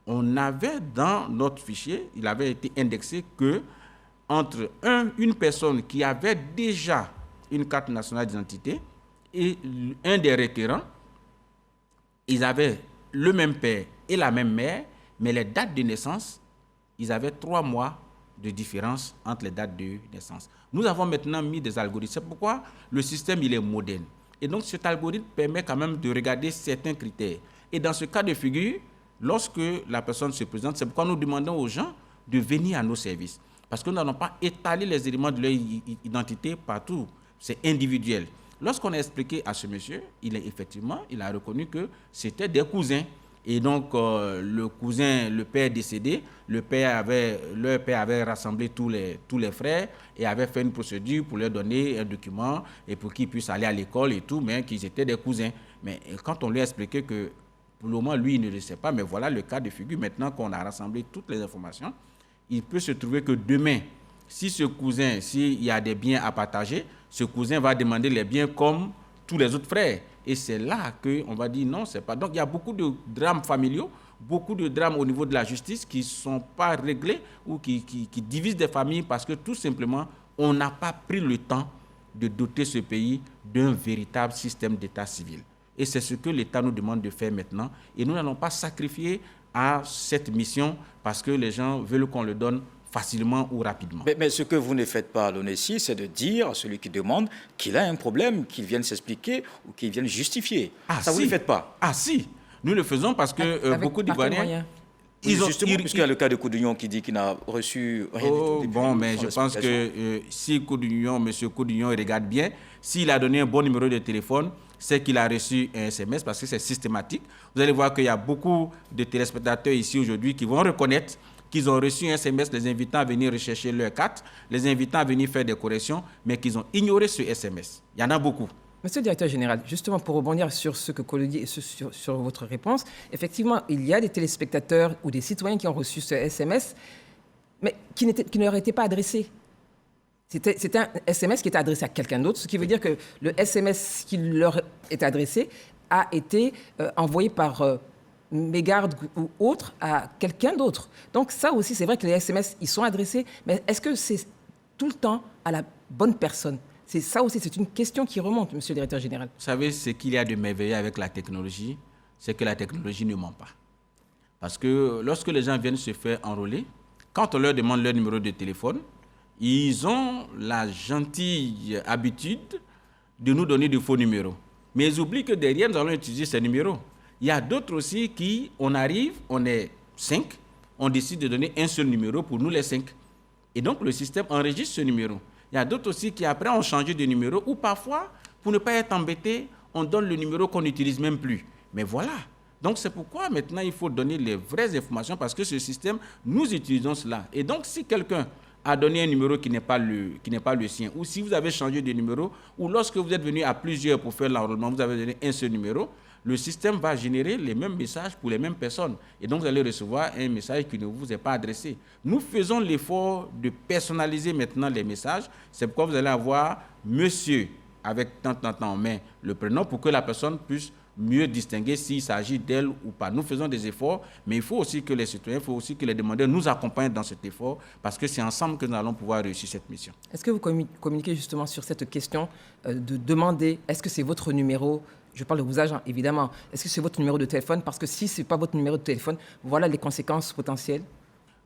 on avait dans notre fichier, il avait été indexé que entre une personne qui avait déjà une carte nationale d'identité et un des requérants, ils avaient le même père et la même mère, mais les dates de naissance, ils avaient 3 mois de différence entre les dates de naissance. Nous avons maintenant mis des algorithmes. C'est pourquoi le système il est moderne. Et donc cet algorithme permet quand même de regarder certains critères. Et dans ce cas de figure, lorsque la personne se présente, c'est pourquoi nous demandons aux gens de venir à nos services. Parce que nous n'allons pas étaler les éléments de leur identité partout. C'est individuel. Lorsqu'on a expliqué à ce monsieur, il a reconnu que c'était des cousins. Et donc, le père décédé, leur père avait rassemblé tous les frères et avait fait une procédure pour leur donner un document et pour qu'ils puissent aller à l'école et tout, mais qu'ils étaient des cousins. Mais quand on lui a expliqué que pour le moment, lui, il ne le sait pas, mais voilà le cas de figure. Maintenant qu'on a rassemblé toutes les informations, il peut se trouver que demain, si ce cousin, s'il y a des biens à partager, ce cousin va demander les biens comme tous les autres frères. Et c'est là qu'on va dire non, c'est pas. Donc il y a beaucoup de drames familiaux, beaucoup de drames au niveau de la justice qui ne sont pas réglés ou qui divisent des familles parce que tout simplement, on n'a pas pris le temps de doter ce pays d'un véritable système d'état civil. Et c'est ce que l'État nous demande de faire maintenant. Et nous n'allons pas sacrifier à cette mission parce que les gens veulent qu'on le donne facilement ou rapidement. Mais ce que vous ne faites pas à l'ONESI, c'est de dire à celui qui demande qu'il a un problème, qu'il vienne s'expliquer ou qu'il vienne justifier. Vous ne le faites pas. Ah si, nous le faisons parce que beaucoup d'Ivoiriens... Justement, puisqu'il y a le cas de Coudouillon qui dit qu'il n'a reçu rien du tout. Bon, mais je pense que si M. Coudouillon regarde bien, s'il a donné un bon numéro de téléphone, c'est qu'il a reçu un SMS parce que c'est systématique. Vous allez voir qu'il y a beaucoup de téléspectateurs ici aujourd'hui qui vont reconnaître qu'ils ont reçu un SMS les invitant à venir rechercher leur carte, les invitant à venir faire des corrections, mais qu'ils ont ignoré ce SMS. Il y en a beaucoup. Monsieur le directeur général, justement pour rebondir sur ce que Kolo dit, sur votre réponse, effectivement, il y a des téléspectateurs ou des citoyens qui ont reçu ce SMS, mais qui ne leur était pas adressé. C'était un SMS qui était adressé à quelqu'un d'autre, ce qui veut dire que le SMS qui leur est adressé a été envoyé par mégarde ou autre à quelqu'un d'autre. Donc ça aussi, c'est vrai que les SMS, ils sont adressés, mais est-ce que c'est tout le temps à la bonne personne ? C'est ça aussi, c'est une question qui remonte, monsieur le directeur général. Vous savez, ce qu'il y a de merveilleux avec la technologie, c'est que la technologie ne ment pas. Parce que lorsque les gens viennent se faire enrôler, quand on leur demande leur numéro de téléphone, ils ont la gentille habitude de nous donner de faux numéros. Mais ils oublient que derrière, nous allons utiliser ces numéros. Il y a d'autres aussi qui, on arrive, on est 5, on décide de donner un seul numéro pour nous les 5. Et donc, le système enregistre ce numéro. Il y a d'autres aussi qui, après, ont changé de numéro ou parfois, pour ne pas être embêtés, on donne le numéro qu'on n'utilise même plus. Mais voilà. Donc, c'est pourquoi maintenant, il faut donner les vraies informations parce que ce système, nous utilisons cela. Et donc, si quelqu'un a donné un numéro qui n'est pas le sien, ou si vous avez changé de numéro, ou lorsque vous êtes venu à plusieurs pour faire l'enrôlement, vous avez donné un seul numéro, le système va générer les mêmes messages pour les mêmes personnes. Et donc, vous allez recevoir un message qui ne vous est pas adressé. Nous faisons l'effort de personnaliser maintenant les messages. C'est pourquoi vous allez avoir monsieur avec tant en main le prénom pour que la personne puisse mieux distinguer s'il s'agit d'elle ou pas. Nous faisons des efforts, mais il faut aussi que les citoyens, il faut aussi que les demandeurs nous accompagnent dans cet effort parce que c'est ensemble que nous allons pouvoir réussir cette mission. Est-ce que vous communiquez justement sur cette question de demander, est-ce que c'est votre numéro? Je parle de vos agents, évidemment. Est-ce que c'est votre numéro de téléphone? Parce que si ce n'est pas votre numéro de téléphone, voilà les conséquences potentielles.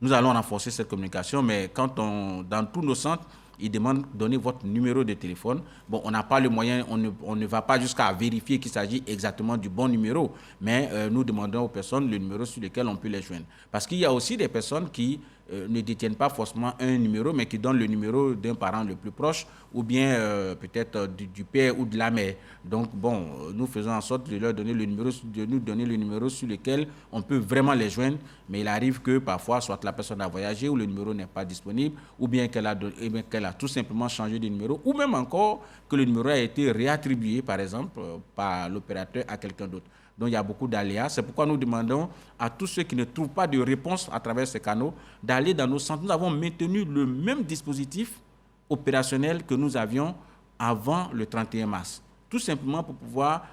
Nous allons renforcer cette communication, mais dans tous nos centres, ils demandent de donner votre numéro de téléphone. Bon, on n'a pas le moyen, on ne va pas jusqu'à vérifier qu'il s'agit exactement du bon numéro, mais nous demandons aux personnes le numéro sur lequel on peut les joindre. Parce qu'il y a aussi des personnes qui ne détiennent pas forcément un numéro, mais qui donnent le numéro d'un parent le plus proche, ou bien peut-être du père ou de la mère. Donc, bon, nous faisons en sorte de leur donner nous donner le numéro sur lequel on peut vraiment les joindre, mais il arrive que parfois, soit la personne a voyagé, ou le numéro n'est pas disponible, ou bien qu'elle a tout simplement changé de numéro, ou même encore que le numéro a été réattribué, par exemple, par l'opérateur à quelqu'un d'autre. Donc, il y a beaucoup d'aléas. C'est pourquoi nous demandons à tous ceux qui ne trouvent pas de réponse à travers ces canaux d'aller dans nos centres. Nous avons maintenu le même dispositif opérationnel que nous avions avant le 31 mars. Tout simplement pour pouvoir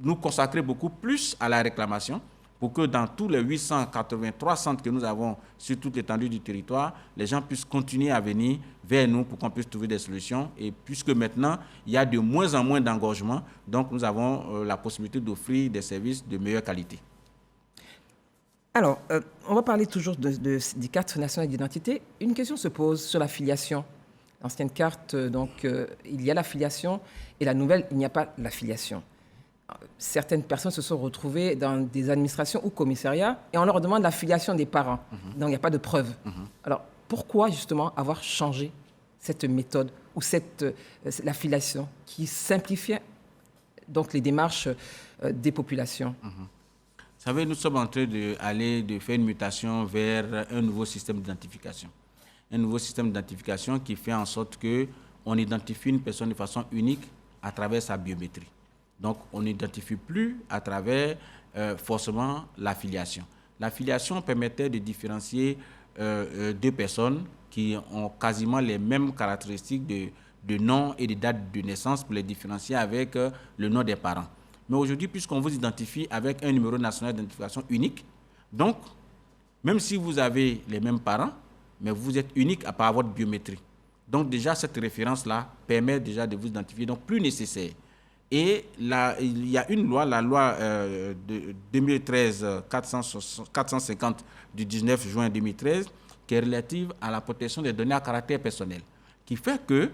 nous consacrer beaucoup plus à la réclamation, pour que dans tous les 883 centres que nous avons sur toute l'étendue du territoire, les gens puissent continuer à venir vers nous pour qu'on puisse trouver des solutions. Et puisque maintenant, il y a de moins en moins d'engorgement, donc nous avons la possibilité d'offrir des services de meilleure qualité. Alors, on va parler toujours des cartes nationales d'identité. Une question se pose sur la filiation. L'ancienne carte, donc, il y a la filiation, et la nouvelle, il n'y a pas la filiation. Certaines personnes se sont retrouvées dans des administrations ou commissariats et on leur demande la filiation des parents. Donc, il n'y a pas de preuve. Alors, pourquoi, justement, avoir changé cette méthode ou la filiation qui simplifiait donc les démarches des populations? Vous savez, nous sommes en train de faire une mutation vers un nouveau système d'identification. Un nouveau système d'identification qui fait en sorte qu'on identifie une personne de façon unique à travers sa biométrie. Donc, on n'identifie plus à travers forcément la filiation. La filiation permettait de différencier deux personnes qui ont quasiment les mêmes caractéristiques de nom et de date de naissance pour les différencier avec le nom des parents. Mais aujourd'hui, puisqu'on vous identifie avec un numéro national d'identification unique, donc, même si vous avez les mêmes parents, mais vous êtes unique à part votre biométrie. Donc, déjà, cette référence-là permet déjà de vous identifier, donc plus nécessaire. Et là, il y a une loi, la loi de 2013-450 du 19 juin 2013, qui est relative à la protection des données à caractère personnel, qui fait que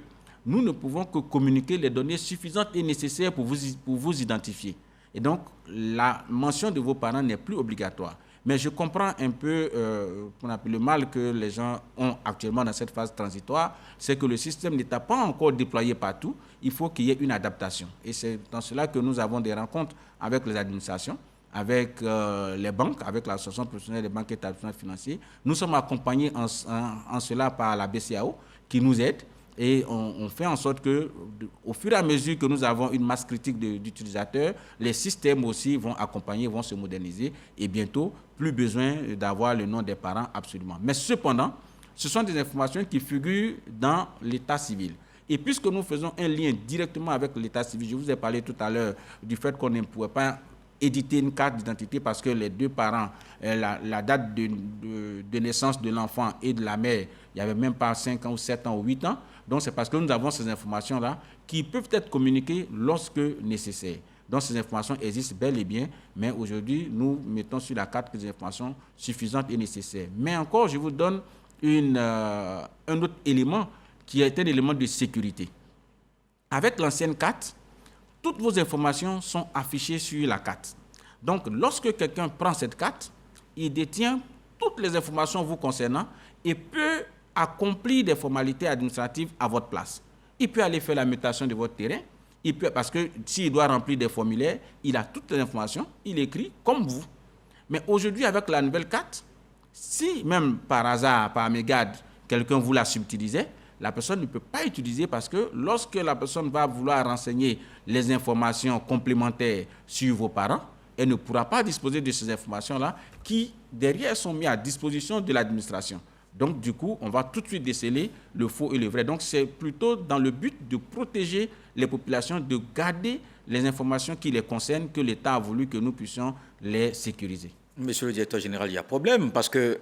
nous ne pouvons que communiquer les données suffisantes et nécessaires pour vous identifier. Et donc, la mention de vos parents n'est plus obligatoire. Mais je comprends un peu le mal que les gens ont actuellement dans cette phase transitoire, c'est que le système n'est pas encore déployé partout. Il faut qu'il y ait une adaptation. Et c'est dans cela que nous avons des rencontres avec les administrations, avec les banques, avec l'association professionnelle des banques et établissements financiers. Nous sommes accompagnés en cela par la BCAO qui nous aide. Et on fait en sorte qu'au fur et à mesure que nous avons une masse critique d'utilisateurs, les systèmes aussi vont accompagner, vont se moderniser. Et bientôt, plus besoin d'avoir le nom des parents absolument. Mais cependant, ce sont des informations qui figurent dans l'état civil. Et puisque nous faisons un lien directement avec l'état civil, je vous ai parlé tout à l'heure du fait qu'on ne pouvait pas éditer une carte d'identité parce que les deux parents, la date de naissance de l'enfant et de la mère, il n'y avait même pas 5 ans ou 7 ans ou 8 ans. Donc, c'est parce que nous avons ces informations-là qui peuvent être communiquées lorsque nécessaire. Donc, ces informations existent bel et bien, mais aujourd'hui, nous mettons sur la carte des informations suffisantes et nécessaires. Mais encore, je vous donne un autre élément qui est un élément de sécurité. Avec l'ancienne carte, toutes vos informations sont affichées sur la carte. Donc, lorsque quelqu'un prend cette carte, il détient toutes les informations vous concernant et peut accomplir des formalités administratives à votre place. Il peut aller faire la mutation de votre terrain, parce que s'il doit remplir des formulaires, il a toutes les informations, il écrit comme vous. Mais aujourd'hui, avec la nouvelle carte, si même par hasard, par mégarde, quelqu'un vous la subtilisait, la personne ne peut pas utiliser parce que lorsque la personne va vouloir renseigner les informations complémentaires sur vos parents, elle ne pourra pas disposer de ces informations-là qui, derrière, sont mises à disposition de l'administration. Donc, du coup, on va tout de suite déceler le faux et le vrai. Donc, c'est plutôt dans le but de protéger les populations, de garder les informations qui les concernent, que l'État a voulu que nous puissions les sécuriser. Monsieur le directeur général, il y a problème parce que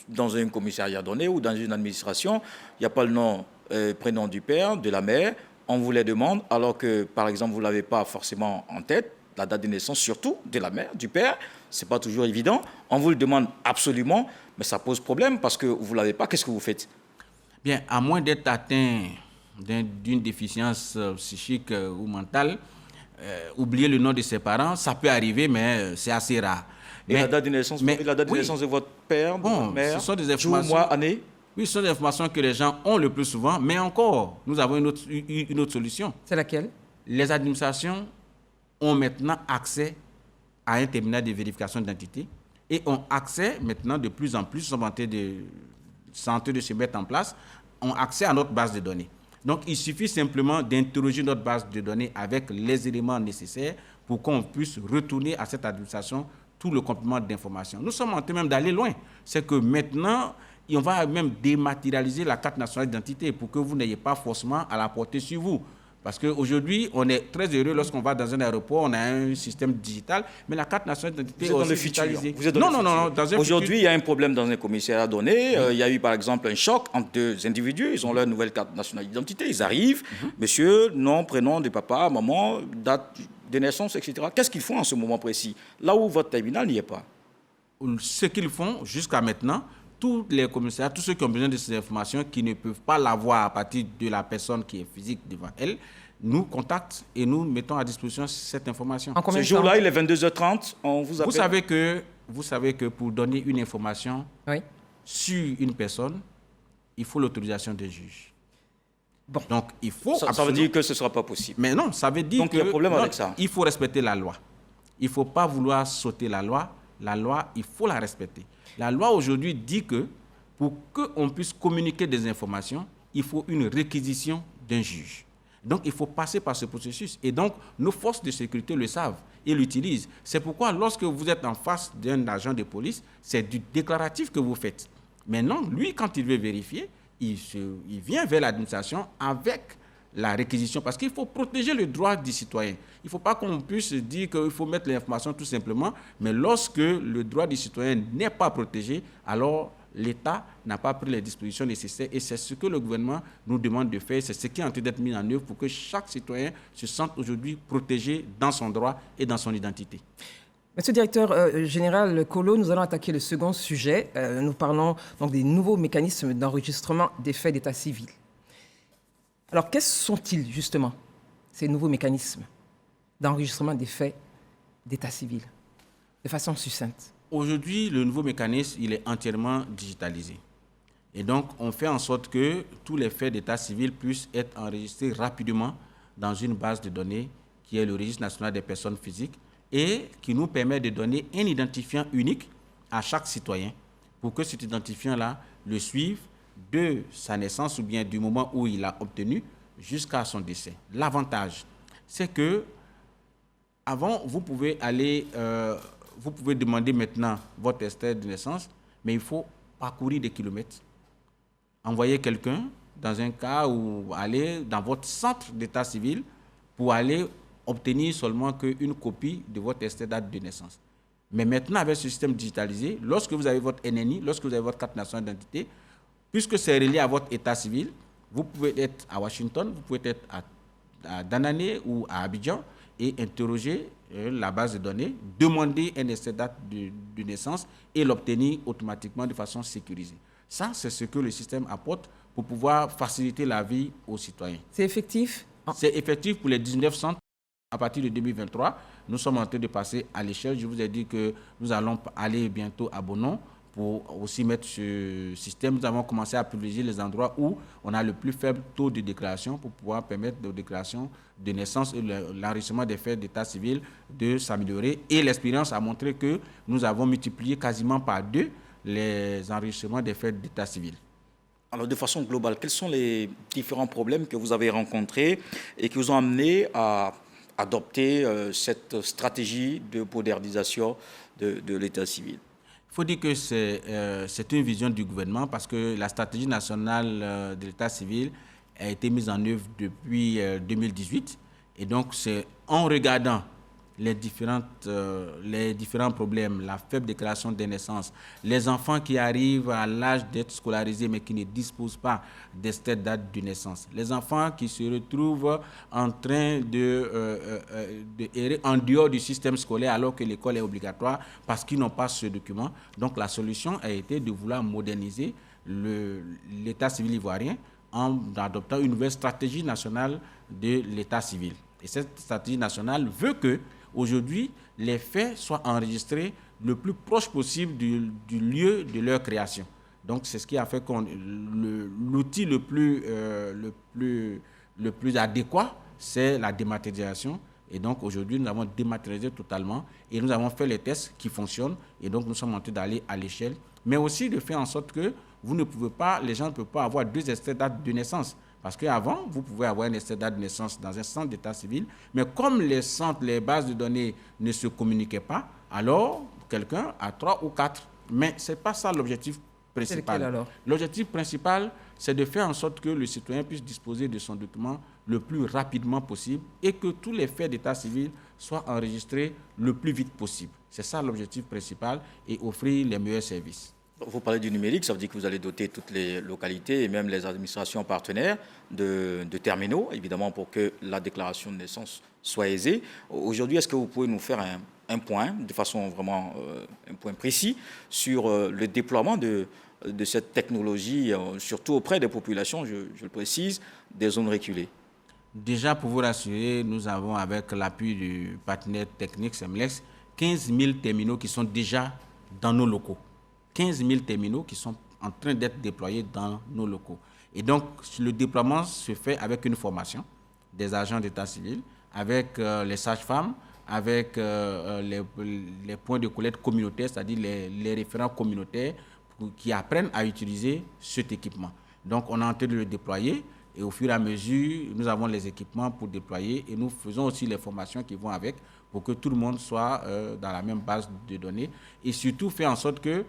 dans un commissariat donné ou dans une administration, il n'y a pas le nom, prénom du père, de la mère. On vous les demande alors que, par exemple, vous ne l'avez pas forcément en tête, la date de naissance surtout de la mère, du père. Ce n'est pas toujours évident. On vous le demande absolument, mais ça pose problème parce que vous ne l'avez pas. Qu'est-ce que vous faites? Bien, à moins d'être atteint d'une déficience psychique ou mentale, oublier le nom de ses parents, ça peut arriver, mais c'est assez rare. Et la date de naissance, naissance de votre père, de votre mère, ce sont des informations, jour, mois, année? Oui, ce sont des informations que les gens ont le plus souvent, mais encore, nous avons une autre solution. C'est laquelle? Les administrations ont maintenant accès à un terminal de vérification d'identité et ont accès maintenant de plus en plus, sont en train de se mettre en place, ont accès à notre base de données. Donc, il suffit simplement d'interroger notre base de données avec les éléments nécessaires pour qu'on puisse retourner à cette administration tout le complément d'informations. Nous sommes en train même d'aller loin. C'est que maintenant, on va même dématérialiser la carte nationale d'identité pour que vous n'ayez pas forcément à la porter sur vous. Parce qu'aujourd'hui, on est très heureux lorsqu'on va dans un aéroport, on a un système digital, mais la carte nationale d'identité est aussi digitalisée. Aujourd'hui, il y a un problème dans un commissariat donné. Il y a eu par exemple un choc entre deux individus. Ils ont leur nouvelle carte nationale d'identité. Ils arrivent, monsieur, nom, prénom de papa, maman, date de naissance, etc. Qu'est-ce qu'ils font en ce moment précis, là où votre tribunal n'y est pas? Ce qu'ils font jusqu'à maintenant, tous les commissaires, tous ceux qui ont besoin de ces informations, qui ne peuvent pas l'avoir à partir de la personne qui est physique devant elle, nous contactent et nous mettons à disposition cette information. Ce jour-là, il est 22h30, on vous appelle. Vous savez que pour donner une information sur une personne, il faut l'autorisation des juges. Bon. Donc, il faut ça veut dire que ce ne sera pas possible. Mais non, ça veut dire donc, il y a problème avec ça. Il faut respecter la loi. Il ne faut pas vouloir sauter la loi. La loi, il faut la respecter. La loi aujourd'hui dit que pour qu'on puisse communiquer des informations, il faut une réquisition d'un juge. Donc, il faut passer par ce processus. Et donc, nos forces de sécurité le savent et l'utilisent. C'est pourquoi, lorsque vous êtes en face d'un agent de police, c'est du déclaratif que vous faites. Maintenant, lui, quand il veut vérifier, il vient vers l'administration avec la réquisition, parce qu'il faut protéger le droit du citoyen. Il ne faut pas qu'on puisse dire qu'il faut mettre l'information tout simplement, mais lorsque le droit du citoyen n'est pas protégé, alors l'État n'a pas pris les dispositions nécessaires et c'est ce que le gouvernement nous demande de faire, c'est ce qui est en train d'être mis en œuvre pour que chaque citoyen se sente aujourd'hui protégé dans son droit et dans son identité. Monsieur le directeur général Kolo, nous allons attaquer le second sujet. Nous parlons donc des nouveaux mécanismes d'enregistrement des faits d'état civil. Alors, quels sont-ils justement, ces nouveaux mécanismes d'enregistrement des faits d'état civil, de façon succincte? Aujourd'hui, le nouveau mécanisme, il est entièrement digitalisé. Et donc, on fait en sorte que tous les faits d'état civil puissent être enregistrés rapidement dans une base de données qui est le Registre national des personnes physiques et qui nous permet de donner un identifiant unique à chaque citoyen pour que cet identifiant-là le suive de sa naissance ou bien du moment où il l'a obtenu jusqu'à son décès. L'avantage, c'est que avant, vous pouvez demander maintenant votre extrait de naissance, mais il faut parcourir des kilomètres, envoyer quelqu'un dans un cas ou aller dans votre centre d'état civil pour aller obtenir seulement qu'une copie de votre extrait de date de naissance. Mais maintenant, avec ce système digitalisé, lorsque vous avez votre NNI, lorsque vous avez votre carte nationale d'identité, puisque c'est relié à votre état civil, vous pouvez être à Washington, vous pouvez être à Danané ou à Abidjan et interroger la base de données, demander un extrait de date de naissance et l'obtenir automatiquement de façon sécurisée. Ça, c'est ce que le système apporte pour pouvoir faciliter la vie aux citoyens. C'est effectif? C'est effectif pour les 19 centres. À partir de 2023, nous sommes en train de passer à l'échelle. Je vous ai dit que nous allons aller bientôt à Bonon pour aussi mettre ce système. Nous avons commencé à privilégier les endroits où on a le plus faible taux de déclaration pour pouvoir permettre aux déclarations de naissance et l'enregistrement des faits d'état civil de s'améliorer. Et l'expérience a montré que nous avons multiplié quasiment par 2 les enregistrements des faits d'état civil. Alors, de façon globale, quels sont les différents problèmes que vous avez rencontrés et qui vous ont amené à adopter cette stratégie de modernisation de l'état civil? Il faut dire que c'est une vision du gouvernement parce que la stratégie nationale de l'état civil a été mise en œuvre depuis 2018. Et donc, c'est en regardant les différents problèmes, la faible déclaration des naissances, les enfants qui arrivent à l'âge d'être scolarisés mais qui ne disposent pas de cette date de naissance, les enfants qui se retrouvent en train de errer en dehors du système scolaire alors que l'école est obligatoire parce qu'ils n'ont pas ce document. Donc la solution a été de vouloir moderniser l'état civil ivoirien en adoptant une nouvelle stratégie nationale de l'état civil. Et cette stratégie nationale veut que aujourd'hui, les faits soient enregistrés le plus proche possible du lieu de leur création. Donc, c'est ce qui a fait que l'outil le plus adéquat, c'est la dématérialisation. Et donc, aujourd'hui, nous avons dématérialisé totalement et nous avons fait les tests qui fonctionnent. Et donc, nous sommes en train d'aller à l'échelle. Mais aussi de faire en sorte que les gens ne peuvent pas avoir 2 extraits de date de naissance. Parce qu'avant, vous pouvez avoir un extrait de date de naissance dans un centre d'état civil, mais comme les bases de données ne se communiquaient pas, alors quelqu'un a 3 ou 4. Mais ce n'est pas ça l'objectif principal. L'objectif principal, c'est de faire en sorte que le citoyen puisse disposer de son document le plus rapidement possible et que tous les faits d'état civil soient enregistrés le plus vite possible. C'est ça l'objectif principal et offrir les meilleurs services. Vous parlez du numérique, ça veut dire que vous allez doter toutes les localités et même les administrations partenaires de terminaux, évidemment, pour que la déclaration de naissance soit aisée. Aujourd'hui, est-ce que vous pouvez nous faire un point, de façon vraiment un point précis, sur le déploiement de cette technologie, surtout auprès des populations, je le précise, des zones reculées? Déjà, pour vous rassurer, nous avons, avec l'appui du partenaire technique SEMLEX, 15 000 terminaux qui sont déjà dans nos locaux. 15 000 terminaux qui sont en train d'être déployés dans nos locaux. Et donc, le déploiement se fait avec une formation des agents d'état civil, avec les sages-femmes, avec les points de collecte communautaires, c'est-à-dire les référents communautaires qui apprennent à utiliser cet équipement. Donc, on est en train de le déployer et au fur et à mesure, nous avons les équipements pour déployer et nous faisons aussi les formations qui vont avec pour que tout le monde soit dans la même base de données et surtout faire en sorte que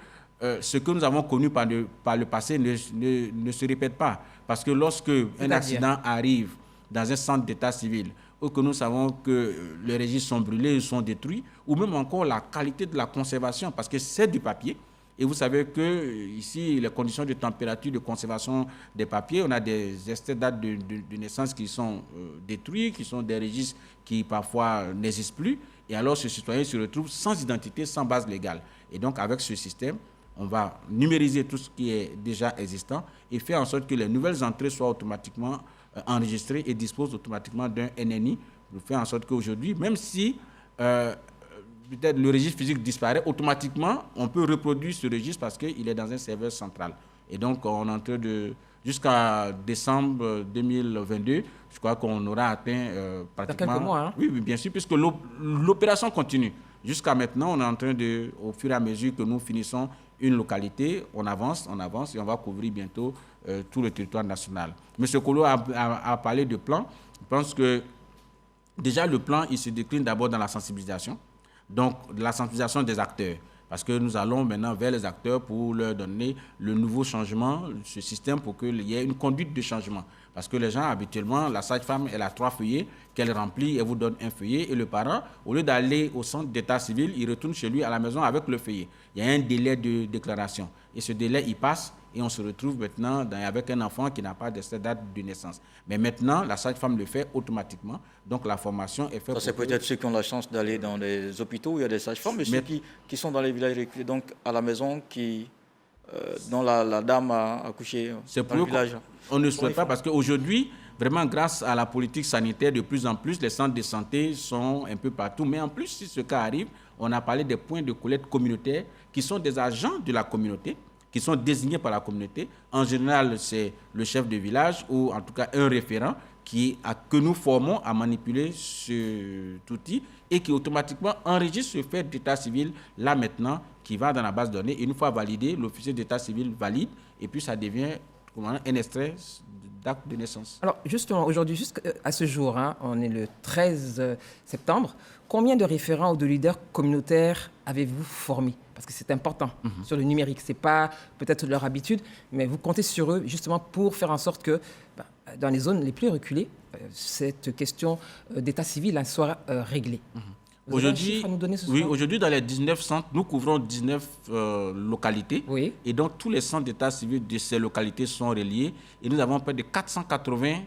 ce que nous avons connu par le passé ne se répète pas. Parce que lorsque un accident arrive dans un centre d'état civil, ou que nous savons que les registres sont brûlés, sont détruits, ou même encore la qualité de la conservation, parce que c'est du papier. Et vous savez que ici, les conditions de température de conservation des papiers, on a des extraits de date de naissance qui sont détruits, qui sont des registres qui parfois n'existent plus. Et alors, ce citoyen se retrouve sans identité, sans base légale. Et donc, avec ce système, on va numériser tout ce qui est déjà existant et faire en sorte que les nouvelles entrées soient automatiquement enregistrées et disposent automatiquement d'un NNI pour faire en sorte qu'aujourd'hui, même si peut-être le registre physique disparaît, automatiquement, on peut reproduire ce registre parce qu'il est dans un serveur central. Et donc, on est en train de, jusqu'à décembre 2022, je crois qu'on aura atteint pratiquement... Dans quelques mois, hein? Oui, bien sûr, puisque l'opération continue. Jusqu'à maintenant, on est en train de, au fur et à mesure que nous finissons une localité, on avance et on va couvrir bientôt tout le territoire national. M. Kolo a parlé de plan. Je pense que déjà le plan, il se décline d'abord dans la sensibilisation. Donc, la sensibilisation des acteurs. Parce que nous allons maintenant vers les acteurs pour leur donner le nouveau changement, ce système pour qu'il y ait une conduite de changement. Parce que les gens, habituellement, la sage-femme, elle a 3 feuillets qu'elle remplit et vous donne un feuillet. Et le parent, au lieu d'aller au centre d'état civil, il retourne chez lui à la maison avec le feuillet. Il y a un délai de déclaration. Et ce délai, il passe et on se retrouve maintenant avec un enfant qui n'a pas de cette date de naissance. Mais maintenant, la sage-femme le fait automatiquement. Donc, la formation est faite... C'est peut-être ceux qui ont la chance d'aller dans les hôpitaux où il y a des sages-femmes, mais ceux qui sont dans les villages reculés, donc à la maison, dont la dame a accouché dans le village. On ne souhaite pas parce qu'aujourd'hui, vraiment grâce à la politique sanitaire, de plus en plus, les centres de santé sont un peu partout. Mais en plus, si ce cas arrive, on a parlé des points de collecte communautaires qui sont des agents de la communauté, qui sont désignés par la communauté. En général, c'est le chef de village ou en tout cas un référent que nous formons à manipuler cet outil et qui automatiquement enregistre ce fait d'état civil là maintenant qui va dans la base de données. Et une fois validé, l'officier d'état civil valide et puis ça devient un extrait d'acte de naissance. Alors justement, aujourd'hui, jusqu'à ce jour, on est le 13 septembre, combien de référents ou de leaders communautaires avez-vous formés? Parce que c'est important sur le numérique. Ce n'est pas peut-être leur habitude, mais vous comptez sur eux justement pour faire en sorte que dans les zones les plus reculées, cette question d'état civil soit réglée. Aujourd'hui, oui, aujourd'hui, dans les 19 centres, nous couvrons 19 localités. Oui. Et donc, tous les centres d'état civil de ces localités sont reliés. Et nous avons près de 480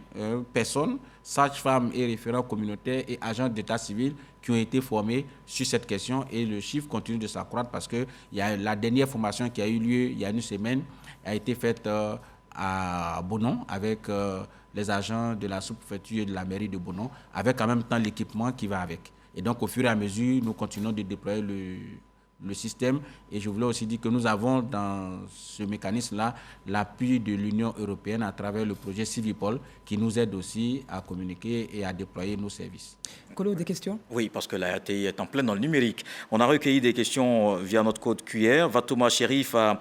personnes, sages-femmes et référents communautaires et agents d'état civil qui ont été formés sur cette question. Et le chiffre continue de s'accroître parce que la dernière formation qui a eu lieu il y a une semaine a été faite à Bonon avec les agents de la sous-préfecture et de la mairie de Bonon, avec en même temps l'équipement qui va avec. Et donc, au fur et à mesure, nous continuons de déployer le système. Et je voulais aussi dire que nous avons dans ce mécanisme-là l'appui de l'Union européenne à travers le projet Civipol qui nous aide aussi à communiquer et à déployer nos services. Colo, des questions? Oui, parce que la RTI est en plein dans le numérique. On a recueilli des questions via notre code QR. Vatouma Chérif a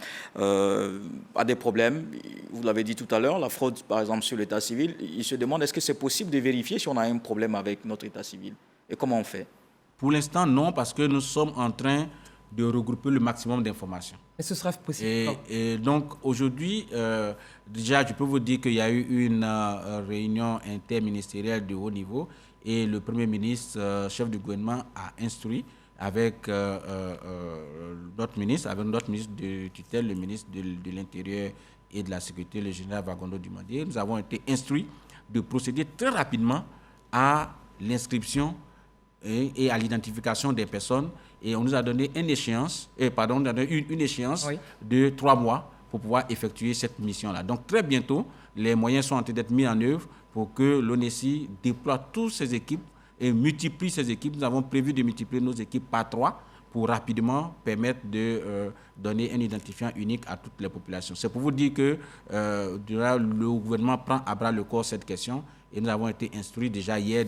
des problèmes. Vous l'avez dit tout à l'heure, la fraude, par exemple, sur l'état civil. Il se demande est-ce que c'est possible de vérifier si on a un problème avec notre état civil? Et comment on fait? Pour l'instant, non, parce que nous sommes en train de regrouper le maximum d'informations. Et ce sera possible. Et donc, aujourd'hui, déjà, je peux vous dire qu'il y a eu une réunion interministérielle de haut niveau et le Premier ministre, chef du gouvernement, a instruit avec notre ministre de tutelle, le ministre de l'Intérieur et de la Sécurité, le général Wagondo Dumadié. Nous avons été instruits de procéder très rapidement à l'inscription et à l'identification des personnes. Et on nous a donné une échéance oui, de 3 mois pour pouvoir effectuer cette mission-là. Donc très bientôt, les moyens sont en train d'être mis en œuvre pour que l'ONESI déploie toutes ses équipes et multiplie ses équipes. Nous avons prévu de multiplier nos équipes par 3 pour rapidement permettre de donner un identifiant unique à toutes les populations. C'est pour vous dire que le gouvernement prend à bras le corps cette question et nous avons été instruits hier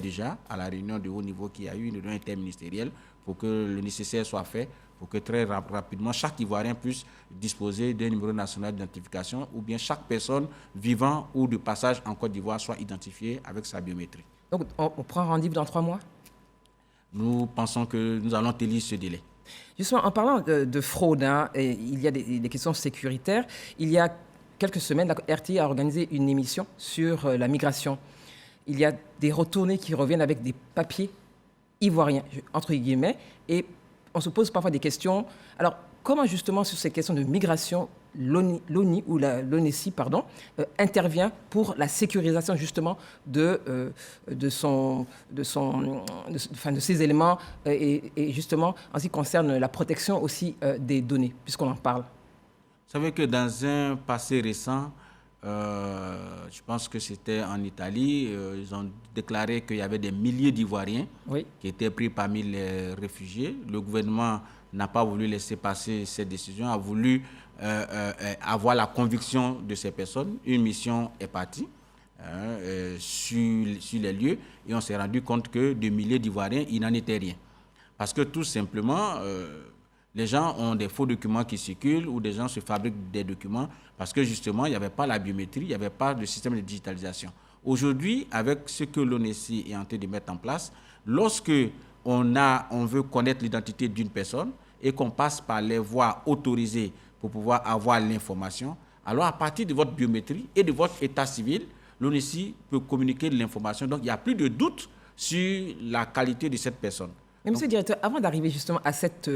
à la réunion de haut niveau qui a eu une réunion interministérielle pour que le nécessaire soit fait, pour que très rapidement chaque Ivoirien puisse disposer d'un numéro national d'identification ou bien chaque personne vivant ou de passage en Côte d'Ivoire soit identifiée avec sa biométrie. Donc on prend rendez-vous dans 3 mois? Nous pensons que nous allons tenir ce délai. Justement, en parlant de fraude, il y a des questions sécuritaires. Il y a quelques semaines, la RTI a organisé une émission sur la migration. Il y a des retournés qui reviennent avec des papiers ivoiriens, entre guillemets, et on se pose parfois des questions. Alors, comment justement sur ces questions de migration, l'ONESI intervient pour la sécurisation justement de ces éléments et justement en ce qui concerne la protection aussi des données, puisqu'on en parle? Vous savez que dans un passé récent, je pense que c'était en Italie, ils ont déclaré qu'il y avait des milliers d'Ivoiriens qui étaient pris parmi les réfugiés. Le gouvernement n'a pas voulu laisser passer cette décision, a voulu avoir la conviction de ces personnes. Une mission est partie sur les lieux et on s'est rendu compte que de milliers d'Ivoiriens, il n'en était rien. Parce que tout simplement, les gens ont des faux documents qui circulent ou des gens se fabriquent des documents parce que justement, il n'y avait pas la biométrie, il n'y avait pas de système de digitalisation. Aujourd'hui, avec ce que l'ONESI est en train de mettre en place, lorsque on veut connaître l'identité d'une personne et qu'on passe par les voies autorisées pour pouvoir avoir l'information, alors à partir de votre biométrie et de votre état civil, l'ONESI peut communiquer de l'information. Donc, il n'y a plus de doute sur la qualité de cette personne. Mais monsieur le directeur, avant d'arriver justement à cette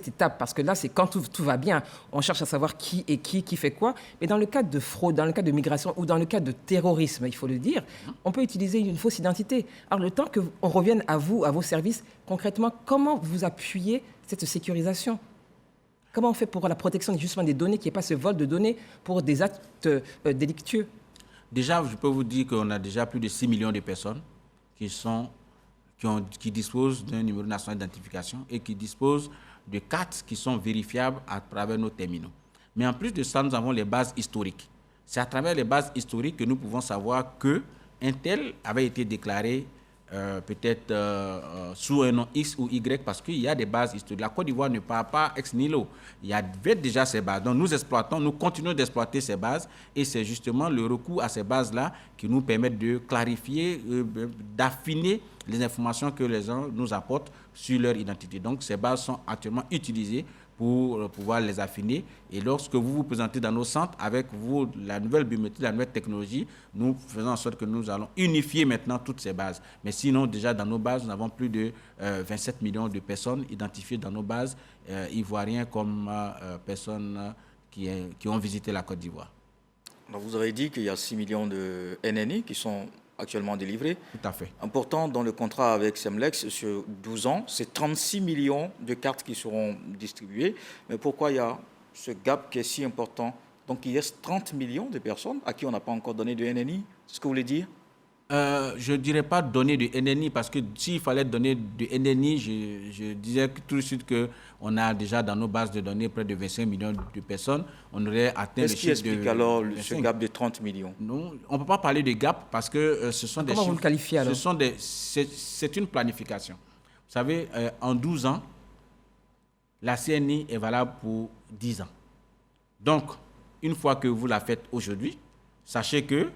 étape, parce que là, c'est quand tout va bien, on cherche à savoir qui est qui fait quoi, mais dans le cadre de fraude, dans le cadre de migration ou dans le cadre de terrorisme, il faut le dire, on peut utiliser une fausse identité. Alors, le temps qu'on revienne à vous, à vos services, concrètement, comment vous appuyez cette sécurisation? Comment on fait pour la protection justement des données, qu'il n'y ait pas ce vol de données pour des actes délictueux? Déjà, je peux vous dire qu'on a déjà plus de 6 millions de personnes qui disposent d'un numéro national d'identification et qui disposent de cartes qui sont vérifiables à travers nos terminaux. Mais en plus de ça, nous avons les bases historiques. C'est à travers les bases historiques que nous pouvons savoir qu'un tel avait été déclaré peut-être sous un nom X ou Y, parce qu'il y a des bases historiques. La Côte d'Ivoire ne part pas ex nihilo. Il y avait déjà ces bases. Donc nous continuons d'exploiter ces bases, et c'est justement le recours à ces bases-là qui nous permet de clarifier, d'affiner les informations que les gens nous apportent sur leur identité. Donc ces bases sont actuellement utilisées pour pouvoir les affiner. Et lorsque vous vous présentez dans nos centres avec vous, la nouvelle biométrie, la nouvelle technologie, nous faisons en sorte que nous allons unifier maintenant toutes ces bases. Mais sinon, déjà dans nos bases, nous avons plus de 27 millions de personnes identifiées dans nos bases, ivoiriens comme personnes qui ont visité la Côte d'Ivoire. Alors vous avez dit qu'il y a 6 millions de NNI qui sont actuellement délivrés. Tout à fait. Important, dans le contrat avec Semlex, sur 12 ans, c'est 36 millions de cartes qui seront distribuées. Mais pourquoi il y a ce gap qui est si important? Donc il reste 30 millions de personnes à qui on n'a pas encore donné de NNI. C'est ce que vous voulez dire? Je ne dirais pas donner de NNI, parce que s'il fallait donner de NNI, je disais tout de suite qu'on a déjà dans nos bases de données près de 25 millions de personnes. On aurait atteint le chiffre de... Qu'est-ce qui explique alors ce gap de 30 millions? Non, on ne peut pas parler de gap, parce que ce sont des chiffres... Comment vous le qualifiez alors? C'est une planification. Vous savez, en 12 ans, la CNI est valable pour 10 ans. Donc, une fois que vous la faites aujourd'hui, sachez que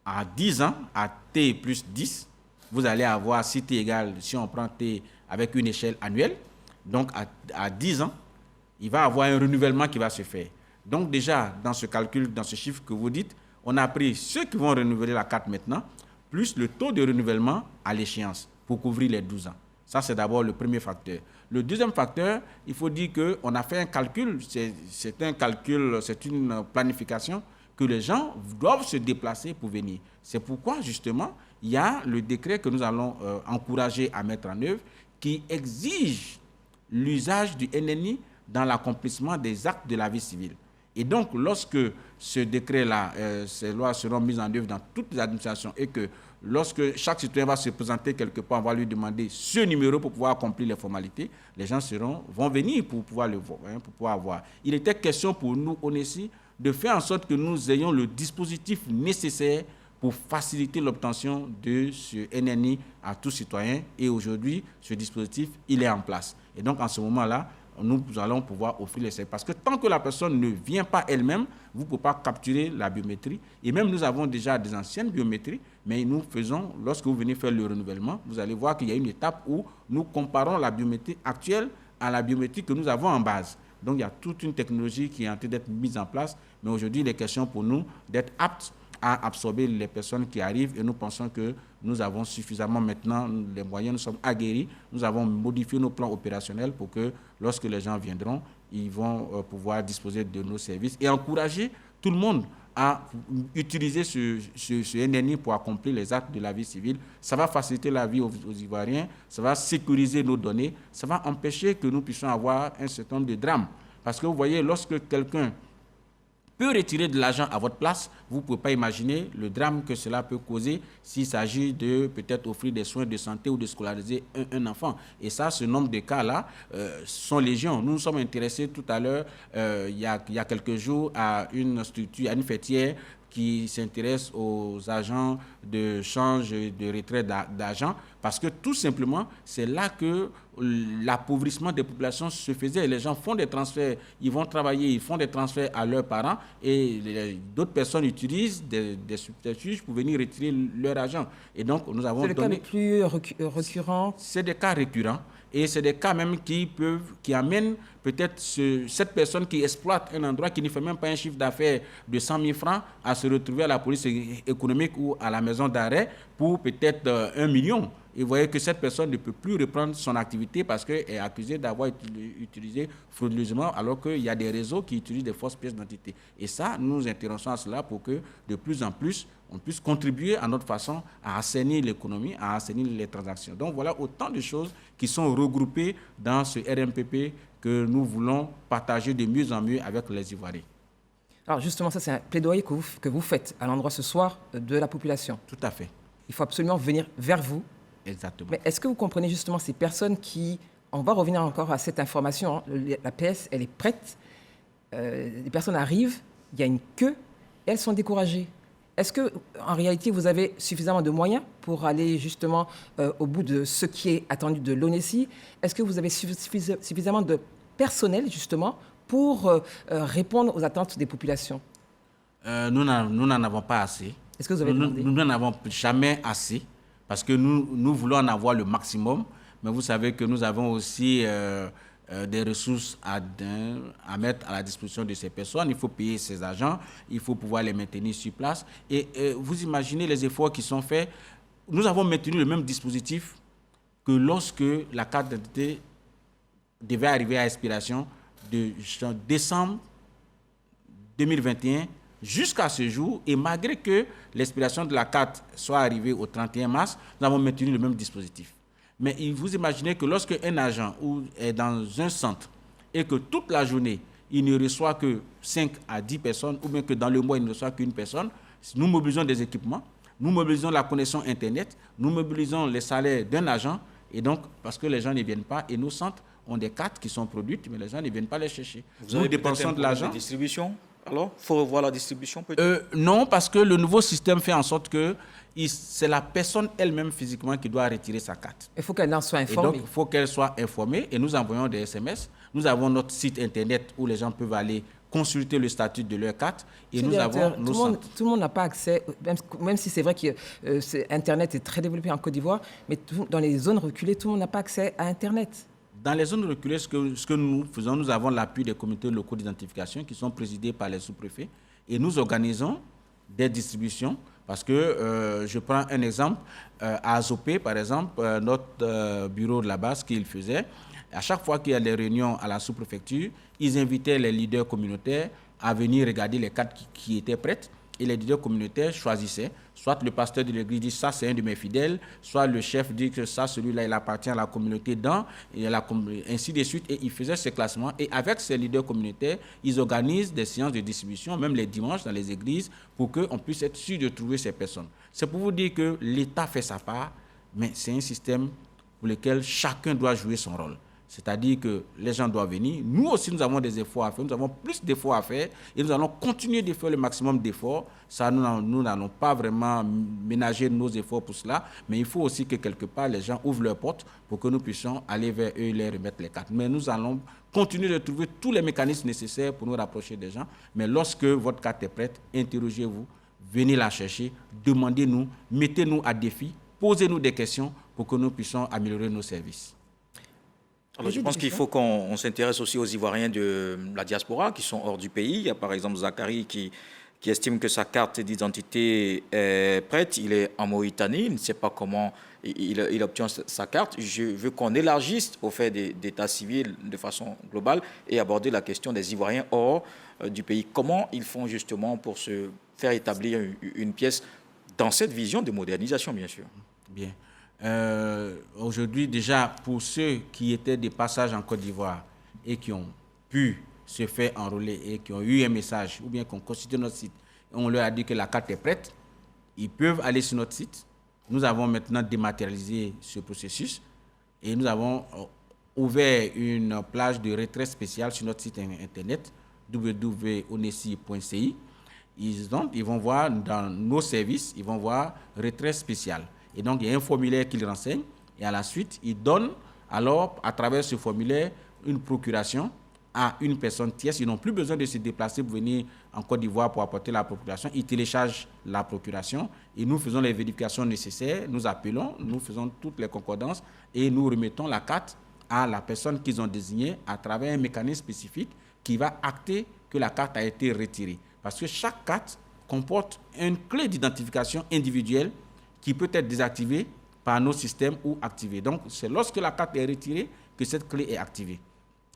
à 10 ans, à T plus 10, vous allez avoir, si T égale, si on prend T avec une échelle annuelle, donc à 10 ans, il va y avoir un renouvellement qui va se faire. Donc déjà, dans ce calcul, dans ce chiffre que vous dites, on a pris ceux qui vont renouveler la carte maintenant, plus le taux de renouvellement à l'échéance pour couvrir les 12 ans. Ça, c'est d'abord le premier facteur. Le deuxième facteur, il faut dire qu'on a fait un calcul, c'est un calcul, c'est une planification, que les gens doivent se déplacer pour venir. C'est pourquoi, justement, il y a le décret que nous allons encourager à mettre en œuvre qui exige l'usage du NNI dans l'accomplissement des actes de la vie civile. Et donc, lorsque ce décret-là, ces lois seront mises en œuvre dans toutes les administrations, et que lorsque chaque citoyen va se présenter quelque part, on va lui demander ce numéro pour pouvoir accomplir les formalités, les gens vont venir pour pouvoir le voir, pour pouvoir voir. Il était question pour nous, ONECI, de faire en sorte que nous ayons le dispositif nécessaire pour faciliter l'obtention de ce NNI à tout citoyen. Et aujourd'hui, ce dispositif, il est en place. Et donc, en ce moment-là, nous allons pouvoir offrir les services. Parce que tant que la personne ne vient pas elle-même, vous ne pouvez pas capturer la biométrie. Et même nous avons déjà des anciennes biométries, mais nous faisons, lorsque vous venez faire le renouvellement, vous allez voir qu'il y a une étape où nous comparons la biométrie actuelle à la biométrie que nous avons en base. Donc, il y a toute une technologie qui est en train d'être mise en place. Mais aujourd'hui, il est question pour nous d'être aptes à absorber les personnes qui arrivent. Et nous pensons que nous avons suffisamment maintenant les moyens, nous sommes aguerris. Nous avons modifié nos plans opérationnels pour que lorsque les gens viendront, ils vont pouvoir disposer de nos services et encourager tout le monde à utiliser ce NNI pour accomplir les actes de la vie civile. Ça va faciliter la vie aux Ivoiriens, ça va sécuriser nos données, ça va empêcher que nous puissions avoir un certain nombre de drames. Parce que vous voyez, lorsque quelqu'un peut retirer de l'argent à votre place, vous ne pouvez pas imaginer le drame que cela peut causer s'il s'agit de peut-être offrir des soins de santé ou de scolariser un enfant. Et ça, ce nombre de cas-là sont légion. Nous nous sommes intéressés tout à l'heure, il y a quelques jours, à une structure, à une fêtière qui s'intéresse aux agents de change et de retrait d'argent, parce que tout simplement, c'est là que l'appauvrissement des populations se faisait. Les gens font des transferts, ils vont travailler, ils font des transferts à leurs parents, et d'autres personnes utilisent des subterfuges pour venir retirer leur argent. Et donc, nous avons donné... C'est le cas le plus récurrent? C'est des cas récurrents. Et c'est des cas même qui amènent peut-être cette personne qui exploite un endroit qui ne fait même pas un chiffre d'affaires de 100 000 francs à se retrouver à la police économique ou à la maison d'arrêt pour peut-être 1 million. Et vous voyez que cette personne ne peut plus reprendre son activité parce qu'elle est accusée d'avoir utilisé frauduleusement, alors qu'il y a des réseaux qui utilisent des fausses pièces d'identité. Et ça, nous nous intéressons à cela pour que de plus en plus, on puisse contribuer à notre façon à assainir l'économie, à assainir les transactions. Donc voilà autant de choses qui sont regroupées dans ce RMPP que nous voulons partager de mieux en mieux avec les Ivoiriens. Alors justement, ça c'est un plaidoyer que vous faites à l'endroit ce soir de la population. Tout à fait. Il faut absolument venir vers vous. Exactement. Mais est-ce que vous comprenez justement ces personnes qui on va revenir encore à cette information. La PS, elle est prête. Les personnes arrivent, il y a une queue, et elles sont découragées. Est-ce que, en réalité, vous avez suffisamment de moyens pour aller justement au bout de ce qui est attendu de l'ONESI? Est-ce que vous avez suffisamment de personnel, justement, pour répondre aux attentes des populations? Nous n'en avons pas assez. Est-ce que vous avez demandé? Nous n'en avons jamais assez, parce que nous voulons en avoir le maximum, mais vous savez que nous avons aussi des ressources à mettre à la disposition de ces personnes. Il faut payer ces agents, il faut pouvoir les maintenir sur place. Et vous imaginez les efforts qui sont faits. Nous avons maintenu le même dispositif que lorsque la carte d'identité devait arriver à expiration de décembre 2021 jusqu'à ce jour. Et malgré que l'expiration de la carte soit arrivée au 31 mars, nous avons maintenu le même dispositif. Mais vous imaginez que lorsque un agent est dans un centre et que toute la journée, il ne reçoit que 5 à 10 personnes, ou bien que dans le mois, il ne reçoit qu'une personne, nous mobilisons des équipements, nous mobilisons la connexion Internet, nous mobilisons les salaires d'un agent, et donc, parce que les gens ne viennent pas, et nos centres ont des cartes qui sont produites, mais les gens ne viennent pas les chercher. Nous dépensons de l'argent. Distribution. Alors, il faut revoir la distribution peut-être? Non, parce que le nouveau système fait en sorte que c'est la personne elle-même physiquement qui doit retirer sa carte. Il faut qu'elle en soit informée. Et donc, il faut qu'elle soit informée et nous envoyons des SMS. Nous avons notre site Internet où les gens peuvent aller consulter le statut de leur carte et nous avons nos centres. Tout le monde n'a pas accès, même si c'est vrai que Internet est très développé en Côte d'Ivoire, mais dans les zones reculées, tout le monde n'a pas accès à Internet. Dans les zones reculées, ce que nous faisons, nous avons l'appui des comités locaux d'identification qui sont présidés par les sous-préfets et nous organisons des distributions parce que, je prends un exemple, à Azopé, par exemple, notre bureau de la base qu'il faisait, à chaque fois qu'il y a des réunions à la sous-préfecture, ils invitaient les leaders communautaires à venir regarder les cartes qui étaient prêtes. Et les leaders communautaires choisissaient, soit le pasteur de l'église dit ça c'est un de mes fidèles, soit le chef dit que ça, celui-là, il appartient à la communauté et ainsi de suite. Et ils faisaient ce classement. Et avec ces leaders communautaires, ils organisent des séances de distribution, même les dimanches dans les églises, pour qu'on puisse être sûr de trouver ces personnes. C'est pour vous dire que l'État fait sa part, mais c'est un système pour lequel chacun doit jouer son rôle. C'est-à-dire que les gens doivent venir. Nous aussi, nous avons des efforts à faire. Nous avons plus d'efforts à faire et nous allons continuer de faire le maximum d'efforts. Ça, nous n'allons pas vraiment ménager nos efforts pour cela. Mais il faut aussi que quelque part, les gens ouvrent leurs portes pour que nous puissions aller vers eux et leur remettre les cartes. Mais nous allons continuer de trouver tous les mécanismes nécessaires pour nous rapprocher des gens. Mais lorsque votre carte est prête, interrogez-vous, venez la chercher, demandez-nous, mettez-nous à défi, posez-nous des questions pour que nous puissions améliorer nos services. Alors, je pense qu'il faut qu'on s'intéresse aussi aux Ivoiriens de la diaspora qui sont hors du pays. Il y a par exemple Zachary qui estime que sa carte d'identité est prête. Il est en Mauritanie, il ne sait pas comment il obtient sa carte. Je veux qu'on élargisse au fait d'état civil de façon globale et aborder la question des Ivoiriens hors du pays. Comment ils font justement pour se faire établir une pièce dans cette vision de modernisation, bien sûr? Bien. Aujourd'hui, déjà, pour ceux qui étaient des passages en Côte d'Ivoire et qui ont pu se faire enrôler et qui ont eu un message ou bien qui ont consulté notre site, on leur a dit que la carte est prête, ils peuvent aller sur notre site. Nous avons maintenant dématérialisé ce processus et nous avons ouvert une plage de retrait spéciale sur notre site internet www.onesi.ci. Ils vont voir dans nos services, ils vont voir retrait spécial. Et donc, il y a un formulaire qu'ils renseignent et à la suite, ils donnent alors, à travers ce formulaire, une procuration à une personne tierce. Ils n'ont plus besoin de se déplacer pour venir en Côte d'Ivoire pour apporter la procuration. Ils téléchargent la procuration et nous faisons les vérifications nécessaires. Nous appelons, nous faisons toutes les concordances et nous remettons la carte à la personne qu'ils ont désignée à travers un mécanisme spécifique qui va acter que la carte a été retirée. Parce que chaque carte comporte une clé d'identification individuelle qui peut être désactivée par nos systèmes ou activée. Donc, c'est lorsque la carte est retirée que cette clé est activée.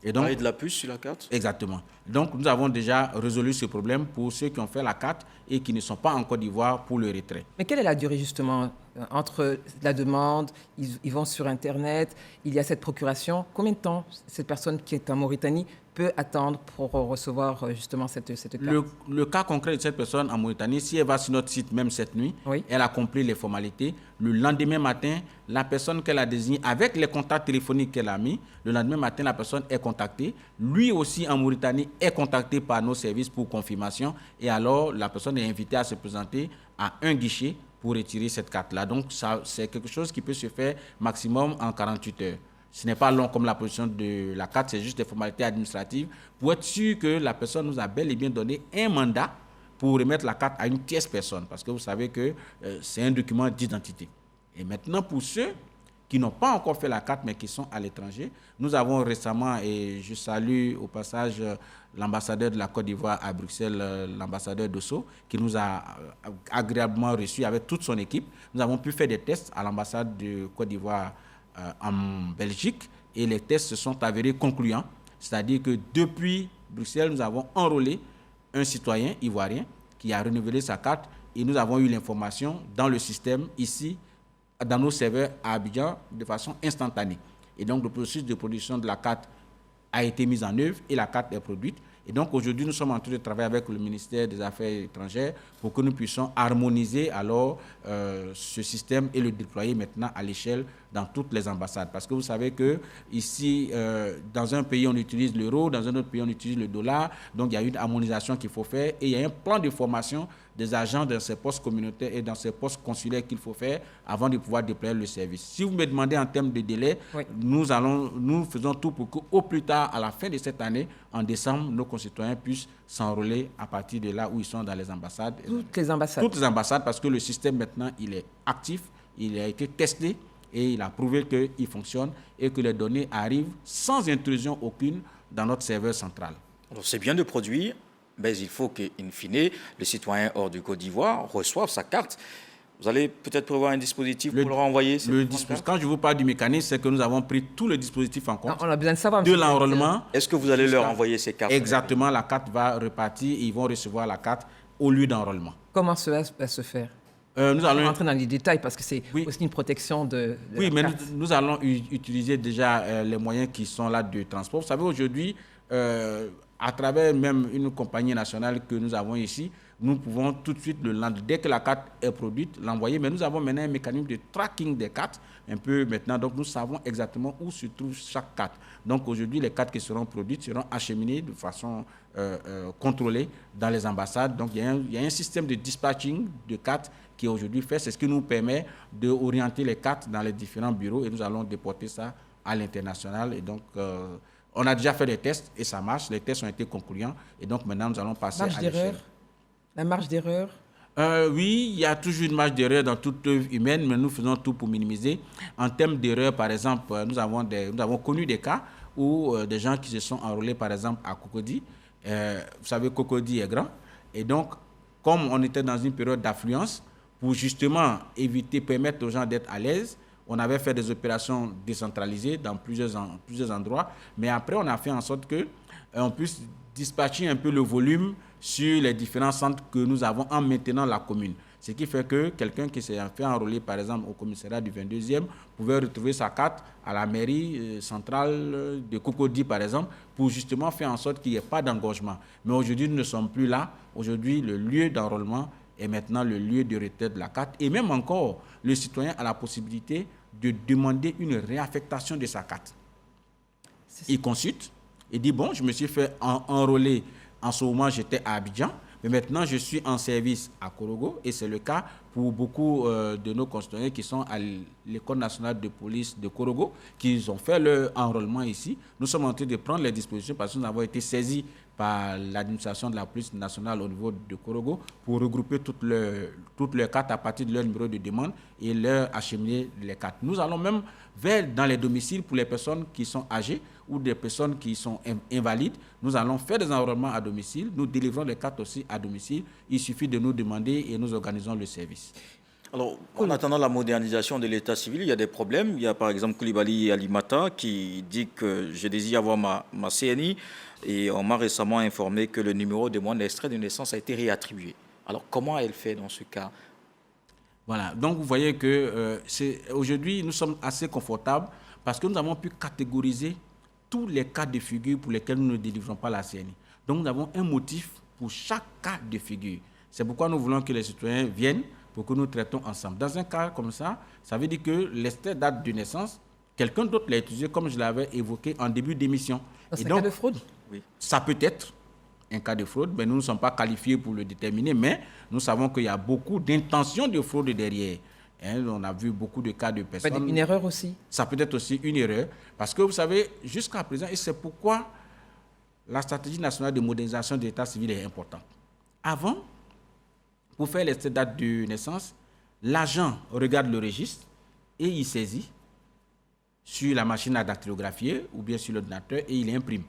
Et donc, de la puce sur la carte? Exactement. Donc, nous avons déjà résolu ce problème pour ceux qui ont fait la carte et qui ne sont pas en Côte d'Ivoire pour le retrait. Mais quelle est la durée, justement, Entre la demande, ils vont sur Internet, il y a cette procuration. Combien de temps cette personne qui est en Mauritanie peut attendre pour recevoir justement cette carte? Le cas concret de cette personne en Mauritanie, si elle va sur notre site même cette nuit, oui. Elle accomplit les formalités. Le lendemain matin, la personne qu'elle a désignée, avec les contacts téléphoniques qu'elle a mis, le lendemain matin, la personne est contactée. Lui aussi, en Mauritanie, est contacté par nos services pour confirmation. Et alors, la personne est invitée à se présenter à un guichet pour retirer cette carte-là. Donc, c'est quelque chose qui peut se faire maximum en 48 heures. Ce n'est pas long comme la position de la carte, c'est juste des formalités administratives pour être sûr que la personne nous a bel et bien donné un mandat pour remettre la carte à une tierce personne. Parce que vous savez que c'est un document d'identité. Et maintenant, pour ceux qui n'ont pas encore fait la carte mais qui sont à l'étranger, nous avons récemment, et je salue au passage l'ambassadeur de la Côte d'Ivoire à Bruxelles, l'ambassadeur Dosso, qui nous a agréablement reçus avec toute son équipe. Nous avons pu faire des tests à l'ambassade de Côte d'Ivoire en Belgique et les tests se sont avérés concluants. C'est-à-dire que depuis Bruxelles, nous avons enrôlé un citoyen ivoirien qui a renouvelé sa carte et nous avons eu l'information dans le système ici, dans nos serveurs à Abidjan, de façon instantanée. Et donc, le processus de production de la carte a été mis en œuvre et la carte est produite. Et donc, aujourd'hui, nous sommes en train de travailler avec le ministère des Affaires étrangères pour que nous puissions harmoniser alors ce système et le déployer maintenant à l'échelle dans toutes les ambassades. Parce que vous savez que ici, dans un pays, on utilise l'euro, dans un autre pays, on utilise le dollar. Donc, il y a une harmonisation qu'il faut faire et il y a un plan de formation des agents dans ces postes communautaires et dans ces postes consulaires qu'il faut faire avant de pouvoir déployer le service. Si vous me demandez en termes de délai, oui, nous faisons tout pour qu'au plus tard, à la fin de cette année, en décembre, nos concitoyens puissent s'enrôler à partir de là où ils sont dans les ambassades. Toutes les ambassades. Toutes les ambassades, parce que le système maintenant, il est actif, il a été testé et il a prouvé qu'il fonctionne et que les données arrivent sans intrusion aucune dans notre serveur central. Alors c'est bien de produire, mais il faut qu'in fine, le citoyen hors du Côte d'Ivoire reçoive sa carte. Vous allez peut-être prévoir un dispositif pour leur envoyer Quand je vous parle du mécanisme, c'est que nous avons pris tout le dispositif en compte. On a besoin de savoir. De l'enrôlement. Est-ce que vous allez leur envoyer ces cartes? Exactement, la carte va repartir et ils vont recevoir la carte au lieu d'enrôlement. Comment cela va se faire? Nous allons rentrer dans les détails parce que c'est aussi une protection de oui, mais nous allons utiliser déjà les moyens qui sont là de transport. Vous savez, aujourd'hui, à travers même une compagnie nationale que nous avons ici, nous pouvons tout de suite, dès que la carte est produite, l'envoyer. Mais nous avons maintenant un mécanisme de tracking des cartes, un peu maintenant. Donc, nous savons exactement où se trouve chaque carte. Donc, aujourd'hui, les cartes qui seront produites seront acheminées de façon contrôlée dans les ambassades. Donc, il y a un système de dispatching de cartes qui est aujourd'hui fait. C'est ce qui nous permet d'orienter les cartes dans les différents bureaux et nous allons déporter ça à l'international. Et donc, on a déjà fait des tests et ça marche. Les tests ont été concluants. Et donc, maintenant, nous allons passer à l'échelle. La marge d'erreur? Oui, il y a toujours une marge d'erreur dans toute œuvre humaine, mais nous faisons tout pour minimiser. En termes d'erreur, par exemple, nous avons connu des cas où des gens qui se sont enrôlés, par exemple, à Cocody. Vous savez, Cocody est grand. Et donc, comme on était dans une période d'affluence, pour justement permettre aux gens d'être à l'aise, on avait fait des opérations décentralisées dans plusieurs endroits. Mais après, on a fait en sorte qu'on puisse dispatcher un peu le volume sur les différents centres que nous avons en maintenant la commune. Ce qui fait que quelqu'un qui s'est fait enrôler, par exemple, au commissariat du 22e, pouvait retrouver sa carte à la mairie centrale de Cocody, par exemple, pour justement faire en sorte qu'il n'y ait pas d'engorgement. Mais aujourd'hui, nous ne sommes plus là. Aujourd'hui, le lieu d'enrôlement est maintenant le lieu de retrait de la carte. Et même encore, le citoyen a la possibilité de demander une réaffectation de sa carte. Il consulte et dit, bon, je me suis fait enrôler. En ce moment, j'étais à Abidjan, mais maintenant, je suis en service à Korogo et c'est le cas pour beaucoup de nos concitoyens qui sont à l'École nationale de police de Korogo, qui ont fait leur enrôlement ici. Nous sommes en train de prendre les dispositions parce que nous avons été saisis par l'administration de la police nationale au niveau de Korogo pour regrouper toutes leurs cartes à partir de leur numéro de demande et leur acheminer les cartes. Nous allons même dans les domiciles pour les personnes qui sont âgées ou des personnes qui sont invalides. Nous allons faire des enrôlements à domicile. Nous délivrons les cartes aussi à domicile. Il suffit de nous demander et nous organisons le service. Alors, en attendant la modernisation de l'état civil, il y a des problèmes. Il y a par exemple Koulibaly Alimata qui dit que je désire avoir ma CNI et on m'a récemment informé que le numéro de mon extrait de naissance a été réattribué. Alors, comment elle fait dans ce cas? Voilà. Donc, vous voyez que aujourd'hui, nous sommes assez confortables parce que nous avons pu catégoriser tous les cas de figure pour lesquels nous ne délivrons pas la CNI. Donc, nous avons un motif pour chaque cas de figure. C'est pourquoi nous voulons que les citoyens viennent pour que nous traitons ensemble. Dans un cas comme ça, ça veut dire que l'extrait date de naissance, quelqu'un d'autre l'a utilisé comme je l'avais évoqué en début d'émission. C'est un cas de fraude? Oui. Ça peut être un cas de fraude, mais nous ne sommes pas qualifiés pour le déterminer, mais nous savons qu'il y a beaucoup d'intentions de fraude derrière. On a vu beaucoup de cas de personnes... Une erreur aussi? Ça peut être aussi une erreur, parce que vous savez, jusqu'à présent, et c'est pourquoi la stratégie nationale de modernisation de l'état civil est importante. Avant, pour faire l'extrait date de naissance, l'agent regarde le registre et il saisit sur la machine à dactylographier ou bien sur l'ordinateur et il imprime.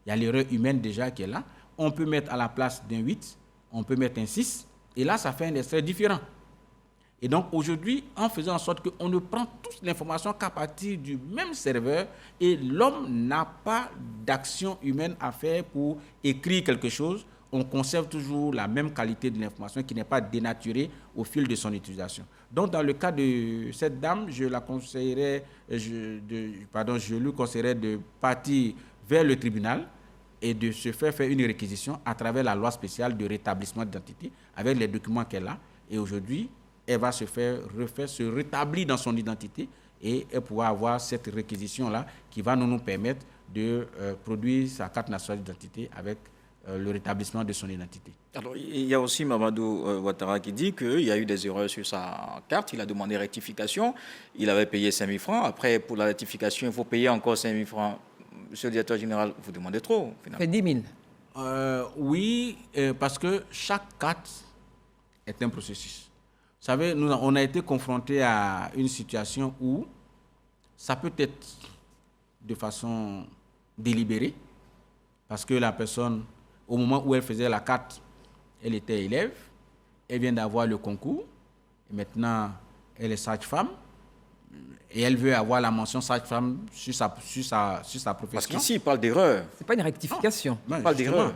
Il y a l'erreur humaine déjà qui est là. On peut mettre à la place d'un 8, on peut mettre un 6, et là, ça fait un extrait différent. Et donc, aujourd'hui, en faisant en sorte qu'on ne prend toute l'information qu'à partir du même serveur, et l'homme n'a pas d'action humaine à faire pour écrire quelque chose, on conserve toujours la même qualité de l'information qui n'est pas dénaturée au fil de son utilisation. Donc, dans le cas de cette dame, je lui conseillerais de partir vers le tribunal et de se faire une réquisition à travers la loi spéciale de rétablissement d'identité avec les documents qu'elle a. Et aujourd'hui, elle va se rétablir dans son identité et elle pourra avoir cette réquisition-là qui va nous permettre de produire sa carte nationale d'identité avec le rétablissement de son identité. Alors, il y a aussi Mamadou Ouattara qui dit qu'il y a eu des erreurs sur sa carte. Il a demandé rectification. Il avait payé 5 000 francs. Après, pour la rectification, il faut payer encore 5 000 francs. Monsieur le directeur général, vous demandez trop, finalement. C'est 10 000. Oui, parce que chaque carte est un processus. Vous savez, on a été confrontés à une situation où ça peut être de façon délibérée, parce que la personne, au moment où elle faisait la carte, elle était élève, elle vient d'avoir le concours, et maintenant elle est sage-femme, et elle veut avoir la mention sage-femme sur sa profession. Parce qu'ici, il parle d'erreur. Ce n'est pas une rectification. Non, il parle d'erreur.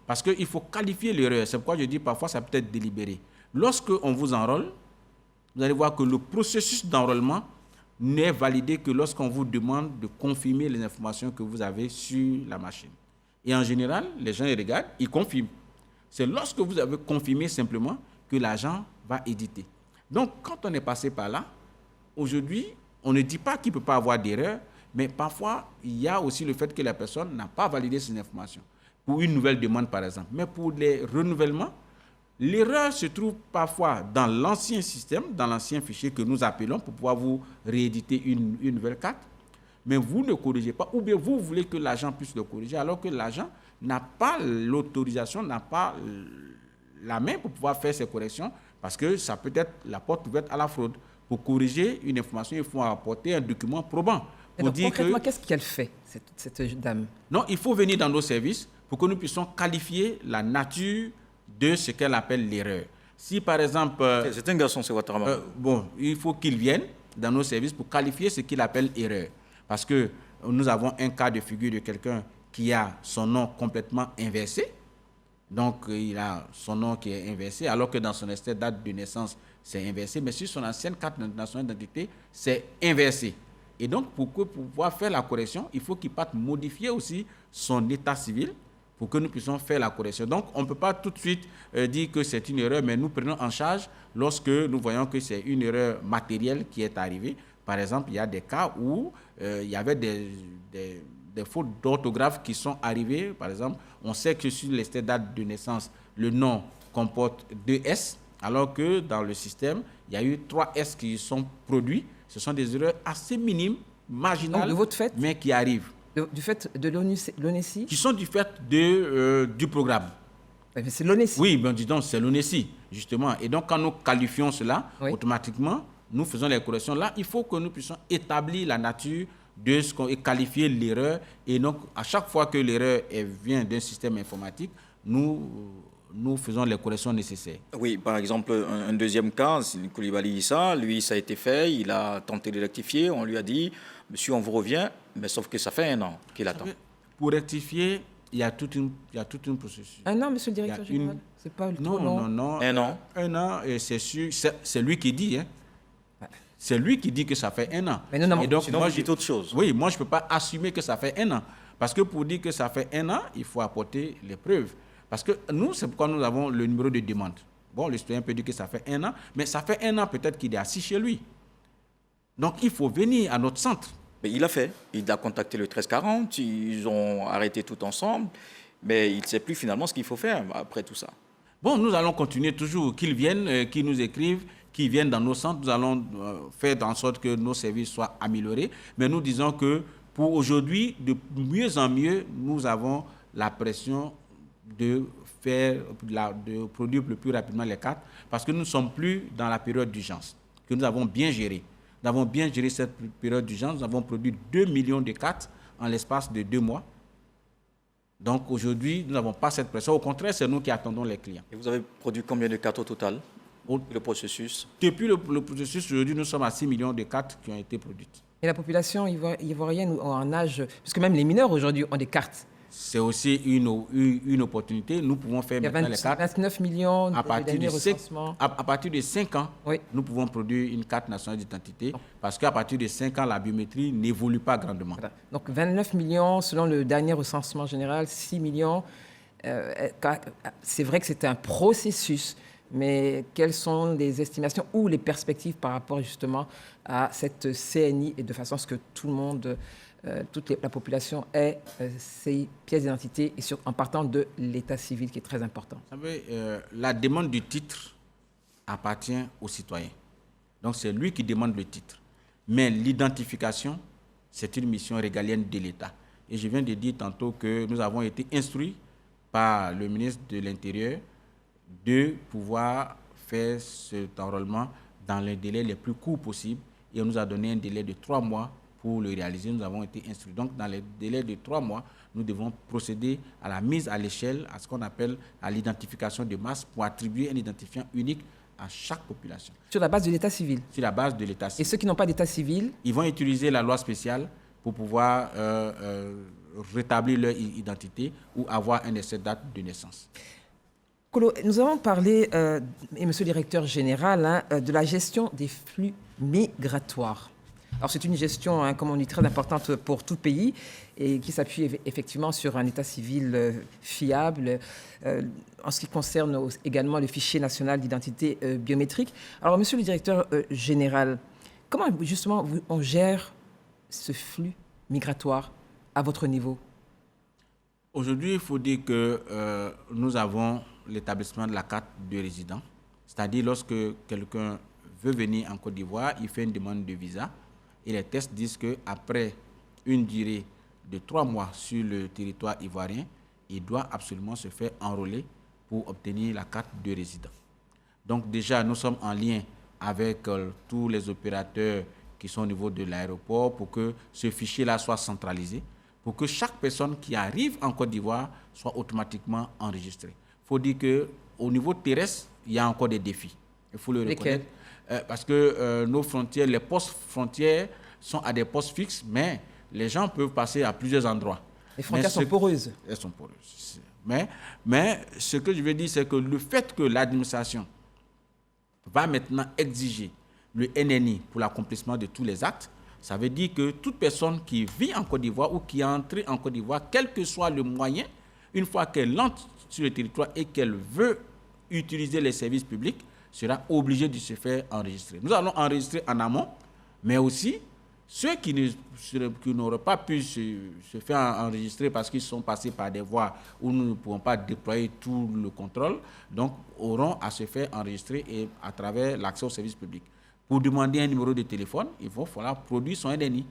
Parce qu'il faut qualifier l'erreur. C'est pourquoi je dis parfois ça peut être délibéré. Lorsqu'on vous enrôle, vous allez voir que le processus d'enrôlement n'est validé que lorsqu'on vous demande de confirmer les informations que vous avez sur la machine. Et en général, les gens les regardent, ils confirment. C'est lorsque vous avez confirmé simplement que l'agent va éditer. Donc, quand on est passé par là, aujourd'hui, on ne dit pas qu'il ne peut pas avoir d'erreur, mais parfois, il y a aussi le fait que la personne n'a pas validé ces informations. Pour une nouvelle demande, par exemple. Mais pour les renouvellements, l'erreur se trouve parfois dans l'ancien système, dans l'ancien fichier que nous appelons pour pouvoir vous rééditer une nouvelle carte. Mais vous ne corrigez pas, ou bien vous voulez que l'agent puisse le corriger, alors que l'agent n'a pas l'autorisation, n'a pas la main pour pouvoir faire ces corrections, parce que ça peut être la porte ouverte à la fraude. Pour corriger une information, il faut apporter un document probant. Pour dire concrètement, qu'est-ce qu'elle fait, cette dame? Non, il faut venir dans nos services pour que nous puissions qualifier la nature de ce qu'elle appelle l'erreur. Si par exemple... c'est un garçon, c'est Ouattara. Il faut qu'il vienne dans nos services pour qualifier ce qu'il appelle erreur. Parce que nous avons un cas de figure de quelqu'un qui a son nom complètement inversé. Donc, il a son nom qui est inversé, alors que dans son extrait date de naissance, c'est inversé. Mais sur son ancienne carte nationale d'identité, c'est inversé. Et donc, pour pouvoir faire la correction, il faut qu'il parte modifier aussi son état civil pour que nous puissions faire la correction. Donc, on ne peut pas tout de suite dire que c'est une erreur, mais nous prenons en charge lorsque nous voyons que c'est une erreur matérielle qui est arrivée. Par exemple, il y a des cas où il y avait des fautes d'orthographe qui sont arrivées. Par exemple, on sait que sur l'extrait date de naissance, le nom comporte 2 S, alors que dans le système, il y a eu 3 S qui sont produits. Ce sont des erreurs assez minimes, marginales, de votre fait, mais qui arrivent. Du fait de l'ONECI? Qui sont du fait du programme. Mais c'est l'ONECI. Oui, ben dis donc, c'est l'ONECI, justement. Et donc, quand nous qualifions cela, automatiquement, nous faisons les corrections. Là, il faut que nous puissions établir la nature de ce qu'on est qualifié l'erreur. Et donc, à chaque fois que l'erreur vient d'un système informatique, nous faisons les corrections nécessaires. Oui, par exemple, un deuxième cas, c'est Koulibaly Issa. Lui, ça a été fait, il a tenté de rectifier. On lui a dit, monsieur, on vous revient, mais sauf que ça fait 1 an qu'il attend. Pour rectifier, Il y a tout un processus. Un an, monsieur le directeur général? C'est pas trop long. Non. Un an. Un an, et c'est sûr. C'est lui qui dit. Hein. C'est lui qui dit que ça fait un an. Mais non, et donc, sinon, moi, vous dites autre chose. Oui, moi, je ne peux pas assumer que ça fait un an. Parce que pour dire que ça fait un an, il faut apporter les preuves. Parce que nous, c'est pourquoi nous avons le numéro de demande. Bon, le citoyen peut dire que ça fait un an, mais ça fait un an peut-être qu'il est assis chez lui. Donc, il faut venir à notre centre. Mais il a fait. Il a contacté le 1340, ils ont arrêté tout ensemble, mais il ne sait plus finalement ce qu'il faut faire après tout ça. Bon, nous allons continuer toujours, qu'ils viennent, qu'ils nous écrivent, qu'ils viennent dans nos centres. Nous allons faire en sorte que nos services soient améliorés. Mais nous disons que pour aujourd'hui, de mieux en mieux, nous avons la pression de produire le plus rapidement les cartes, parce que nous ne sommes plus dans la période d'urgence, que nous avons bien géré. Nous avons bien géré cette période d'urgence. Nous avons produit 2 millions de cartes en l'espace de 2 mois. Donc aujourd'hui, nous n'avons pas cette pression. Au contraire, c'est nous qui attendons les clients. Et vous avez produit combien de cartes au total, le processus? Depuis le processus, aujourd'hui, nous sommes à 6 millions de cartes qui ont été produites. Et la population ivoirienne en âge, puisque même les mineurs aujourd'hui ont des cartes. C'est aussi une opportunité. Nous pouvons faire maintenant les cartes. 29 millions à partir de recensements. À partir de 5 ans, oui, nous pouvons produire une carte nationale d'identité, parce qu'à partir de 5 ans, la biométrie n'évolue pas grandement. Voilà. Donc 29 millions selon le dernier recensement général, 6 millions. C'est vrai que c'est un processus, mais quelles sont les estimations ou les perspectives par rapport justement à cette CNI, et de façon à ce que tout le monde, la population ait ses pièces d'identité, et en partant de l'état civil qui est très important. Vous savez, la demande du titre appartient au citoyen. Donc c'est lui qui demande le titre. Mais l'identification, c'est une mission régalienne de l'État. Et je viens de dire tantôt que nous avons été instruits par le ministre de l'Intérieur de pouvoir faire cet enrôlement dans les délais les plus courts possibles, et on nous a donné un délai de 3 mois pour le réaliser. Nous avons été instruits. Donc, dans les délais de 3 mois, nous devons procéder à la mise à l'échelle, à ce qu'on appelle à l'identification de masse, pour attribuer un identifiant unique à chaque population. Sur la base de l'état civil? Sur la base de l'état civil. Et ceux qui n'ont pas d'état civil? Ils vont utiliser la loi spéciale pour pouvoir rétablir leur identité ou avoir un essai de date de naissance. Kolo, nous avons parlé, et monsieur le directeur général, de la gestion des flux migratoires. Alors c'est une gestion, comme on dit, très importante pour tout pays, et qui s'appuie effectivement sur un état civil fiable, en ce qui concerne également le fichier national d'identité biométrique. Alors monsieur le directeur général, comment justement on gère ce flux migratoire à votre niveau? Aujourd'hui, il faut dire que nous avons l'établissement de la carte de résident. C'est-à-dire, lorsque quelqu'un veut venir en Côte d'Ivoire, il fait une demande de visa, et les tests disent qu'après une durée de 3 mois sur le territoire ivoirien, il doit absolument se faire enrôler pour obtenir la carte de résident. Donc déjà, nous sommes en lien avec tous les opérateurs qui sont au niveau de l'aéroport pour que ce fichier-là soit centralisé, pour que chaque personne qui arrive en Côte d'Ivoire soit automatiquement enregistrée. Il faut dire qu'au niveau terrestre, il y a encore des défis. Il faut le reconnaître. Parce que nos frontières, les postes frontières sont à des postes fixes, mais les gens peuvent passer à plusieurs endroits. Les frontières sont poreuses. Elles sont poreuses. Mais ce que je veux dire, c'est que le fait que l'administration va maintenant exiger le NNI pour l'accomplissement de tous les actes, ça veut dire que toute personne qui vit en Côte d'Ivoire ou qui est entrée en Côte d'Ivoire, quel que soit le moyen, une fois qu'elle entre sur le territoire et qu'elle veut utiliser les services publics, sera obligée de se faire enregistrer. Nous allons enregistrer en amont, mais aussi ceux qui n'auraient pas pu se faire enregistrer parce qu'ils sont passés par des voies où nous ne pouvons pas déployer tout le contrôle, donc auront à se faire enregistrer et à travers l'accès aux services publics. Pour demander un numéro de téléphone, il va falloir produire son NNI.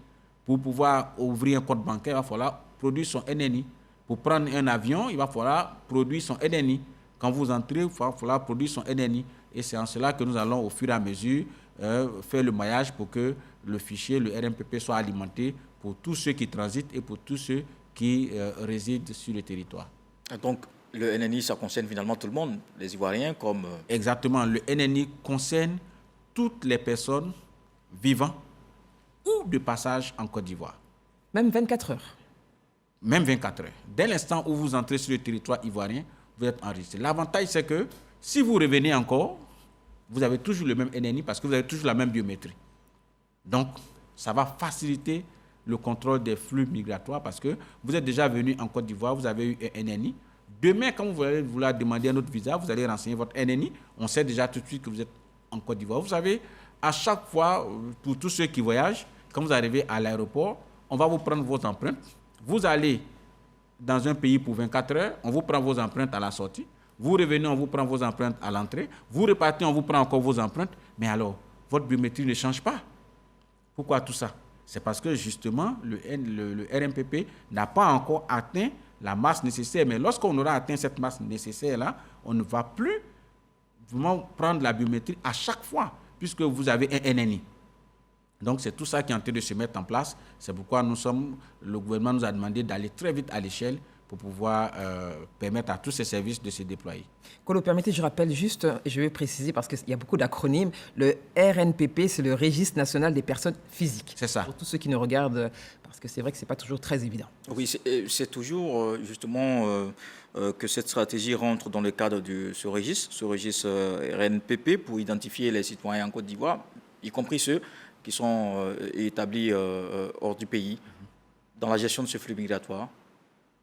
Pour pouvoir ouvrir un compte bancaire, il va falloir produire son NNI. Pour prendre un avion, il va falloir produire son NNI. Quand vous entrez, il va falloir produire son NNI. Et c'est en cela que nous allons, au fur et à mesure, faire le maillage pour que le fichier, le RNPP, soit alimenté pour tous ceux qui transitent et pour tous ceux qui résident sur le territoire. Donc, le NNI, ça concerne finalement tout le monde, les Ivoiriens comme... Exactement. Le NNI concerne toutes les personnes vivant ou de passage en Côte d'Ivoire. Même 24 heures. même 24 heures. Dès l'instant où vous entrez sur le territoire ivoirien, vous êtes enregistré. L'avantage, c'est que si vous revenez encore, vous avez toujours le même NNI parce que vous avez toujours la même biométrie. Donc, ça va faciliter le contrôle des flux migratoires parce que vous êtes déjà venu en Côte d'Ivoire, vous avez eu un NNI. Demain, quand vous allez vouloir demander un autre visa, vous allez renseigner votre NNI. On sait déjà tout de suite que vous êtes en Côte d'Ivoire. Vous savez, à chaque fois, pour tous ceux qui voyagent, quand vous arrivez à l'aéroport, on va vous prendre vos empreintes. Vous allez dans un pays pour 24 heures, on vous prend vos empreintes à la sortie. Vous revenez, on vous prend vos empreintes à l'entrée. Vous repartez, on vous prend encore vos empreintes. Mais alors, votre biométrie ne change pas. Pourquoi tout ça? C'est parce que justement, le RNPP n'a pas encore atteint la masse nécessaire. Mais lorsqu'on aura atteint cette masse nécessaire-là, on ne va plus vraiment prendre la biométrie à chaque fois, puisque vous avez un NNI. Donc, c'est tout ça qui est en train de se mettre en place. C'est pourquoi le gouvernement nous a demandé d'aller très vite à l'échelle pour pouvoir permettre à tous ces services de se déployer. Kolo, permettez, je rappelle juste, je vais préciser parce qu'il y a beaucoup d'acronymes. Le RNPP, c'est le Registre national des personnes physiques. C'est ça. Pour tous ceux qui nous regardent, parce que c'est vrai que ce n'est pas toujours très évident. Oui, c'est toujours justement que cette stratégie rentre dans le cadre de ce registre RNPP pour identifier les citoyens en Côte d'Ivoire, y compris ceux qui sont établis hors du pays, dans la gestion de ce flux migratoire.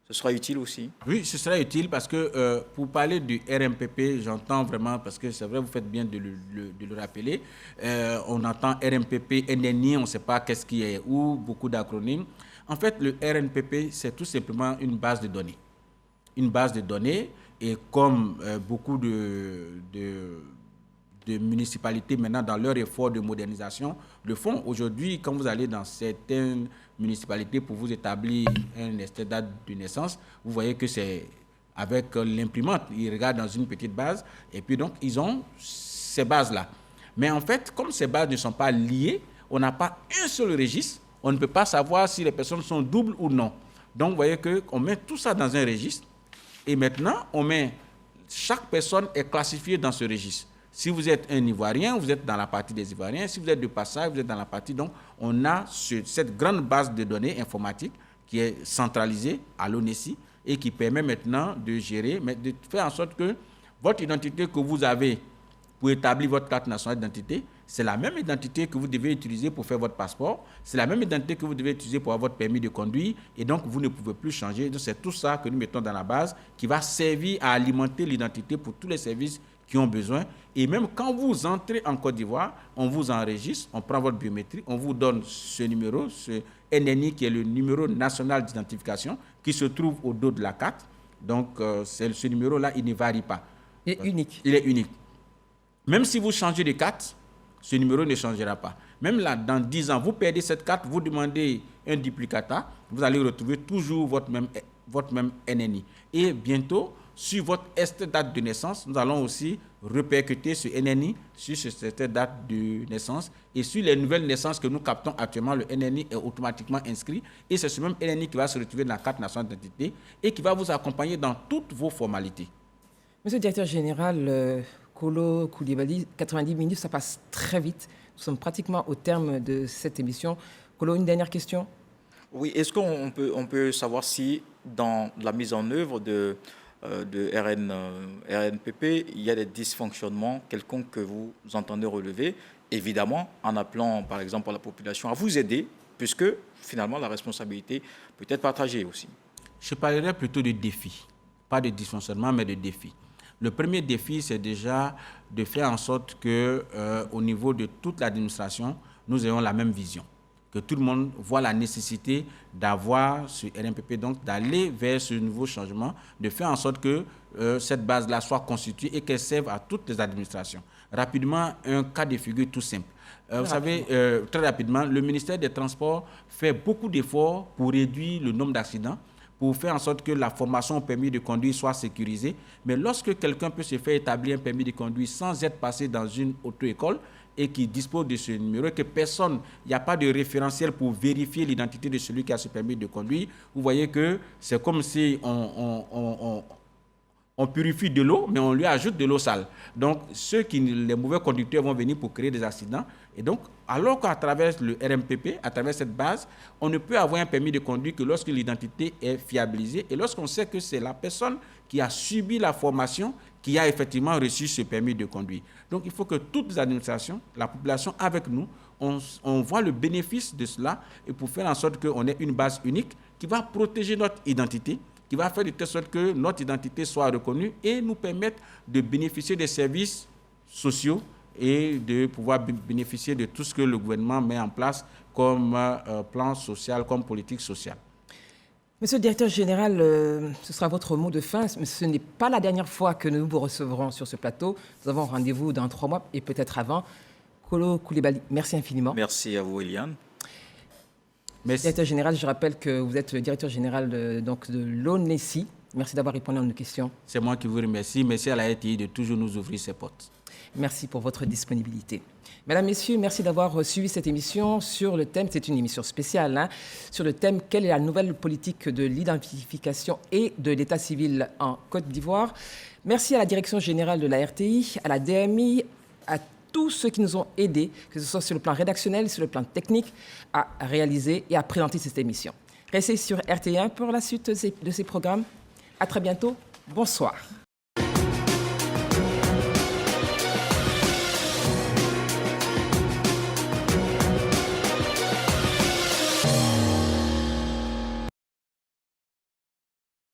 Ce sera utile aussi? Oui, ce sera utile parce que pour parler du RNPP, j'entends vraiment, parce que c'est vrai, vous faites bien de le rappeler, on entend RNPP, NNI, on ne sait pas qu'est-ce qui est où, beaucoup d'acronymes. En fait, le RNPP, c'est tout simplement une base de données. Une base de données, et comme beaucoup de municipalités maintenant dans leur effort de modernisation le font. Aujourd'hui, quand vous allez dans certaines municipalités pour vous établir un extrait de date de naissance, vous voyez que c'est avec l'imprimante. Ils regardent dans une petite base et puis donc ils ont ces bases-là. Mais en fait, comme ces bases ne sont pas liées, on n'a pas un seul registre. On ne peut pas savoir si les personnes sont doubles ou non. Donc vous voyez qu'on met tout ça dans un registre et maintenant, chaque personne est classifiée dans ce registre. Si vous êtes un Ivoirien, vous êtes dans la partie des Ivoiriens. Si vous êtes de passage, vous êtes dans la partie. Donc, on a cette grande base de données informatiques qui est centralisée à l'ONESI et qui permet maintenant de gérer, mais de faire en sorte que votre identité que vous avez pour établir votre carte nationale d'identité, c'est la même identité que vous devez utiliser pour faire votre passeport. C'est la même identité que vous devez utiliser pour avoir votre permis de conduire. Et donc, vous ne pouvez plus changer. Donc, c'est tout ça que nous mettons dans la base qui va servir à alimenter l'identité pour tous les services qui ont besoin. Et même quand vous entrez en Côte d'Ivoire, on vous enregistre, on prend votre biométrie, on vous donne ce numéro, ce NNI qui est le numéro national d'identification qui se trouve au dos de la carte. Donc, ce numéro-là, il ne varie pas. Il est unique. Il est unique. Même si vous changez de carte, ce numéro ne changera pas. Même là, dans 10 ans, vous perdez cette carte, vous demandez un duplicata, vous allez retrouver toujours votre même NNI. Et bientôt, sur votre date de naissance, nous allons aussi répercuter ce NNI sur cette date de naissance. Et sur les nouvelles naissances que nous captons actuellement, le NNI est automatiquement inscrit. Et c'est ce même NNI qui va se retrouver dans la carte nationale d'identité et qui va vous accompagner dans toutes vos formalités. Monsieur le directeur général, Kolo Coulibaly, 90 minutes, ça passe très vite. Nous sommes pratiquement au terme de cette émission. Kolo, une dernière question? Oui, est-ce qu'on peut savoir si dans la mise en œuvre de RNPP, il y a des dysfonctionnements quelconques que vous entendez relever, évidemment en appelant par exemple la population à vous aider, puisque finalement la responsabilité peut être partagée aussi? Je parlerai plutôt de défis, pas de dysfonctionnement, mais de défis. Le premier défi, c'est déjà de faire en sorte que, au niveau de toute l'administration, nous ayons la même vision, que tout le monde voit la nécessité d'avoir ce RNPP, donc d'aller vers ce nouveau changement, de faire en sorte que cette base-là soit constituée et qu'elle serve à toutes les administrations. Rapidement, un cas de figure tout simple. Vous savez, très rapidement, le ministère des Transports fait beaucoup d'efforts pour réduire le nombre d'accidents, pour faire en sorte que la formation au permis de conduire soit sécurisée. Mais lorsque quelqu'un peut se faire établir un permis de conduire sans être passé dans une auto-école et qui dispose de ce numéro, et que personne, il n'y a pas de référentiel pour vérifier l'identité de celui qui a ce permis de conduire, vous voyez que c'est comme si on on purifie de l'eau, mais on lui ajoute de l'eau sale. Donc, les mauvais conducteurs vont venir pour créer des accidents. Et donc, alors qu'à travers le RMPP, à travers cette base, on ne peut avoir un permis de conduire que lorsque l'identité est fiabilisée et lorsqu'on sait que c'est la personne qui a subi la formation qui a effectivement reçu ce permis de conduire. Donc, il faut que toutes les administrations, la population avec nous, on voit le bénéfice de cela et pour faire en sorte qu'on ait une base unique qui va protéger notre identité, qui va faire de telle sorte que notre identité soit reconnue et nous permettre de bénéficier des services sociaux et de pouvoir bénéficier de tout ce que le gouvernement met en place comme plan social, comme politique sociale. Monsieur le directeur général, ce sera votre mot de fin, mais ce n'est pas la dernière fois que nous vous recevrons sur ce plateau. Nous avons rendez-vous dans 3 mois et peut-être avant. Kolo Coulibaly, merci infiniment. Merci à vous, Eliane. Merci. Directeur général, je rappelle que vous êtes le directeur général de l'ONESI. Merci d'avoir répondu à nos questions. C'est moi qui vous remercie. Merci à la RTI de toujours nous ouvrir ses portes. Merci pour votre disponibilité. Mesdames, Messieurs, merci d'avoir suivi cette émission sur le thème, c'est une émission spéciale, sur le thème « Quelle est la nouvelle politique de l'identification et de l'état civil en Côte d'Ivoire ?» Merci à la Direction générale de la RTI, à la DMI, à tous ceux qui nous ont aidés, que ce soit sur le plan rédactionnel, sur le plan technique, à réaliser et à présenter cette émission. Restez sur RTI1 pour la suite de ces programmes. À très bientôt. Bonsoir.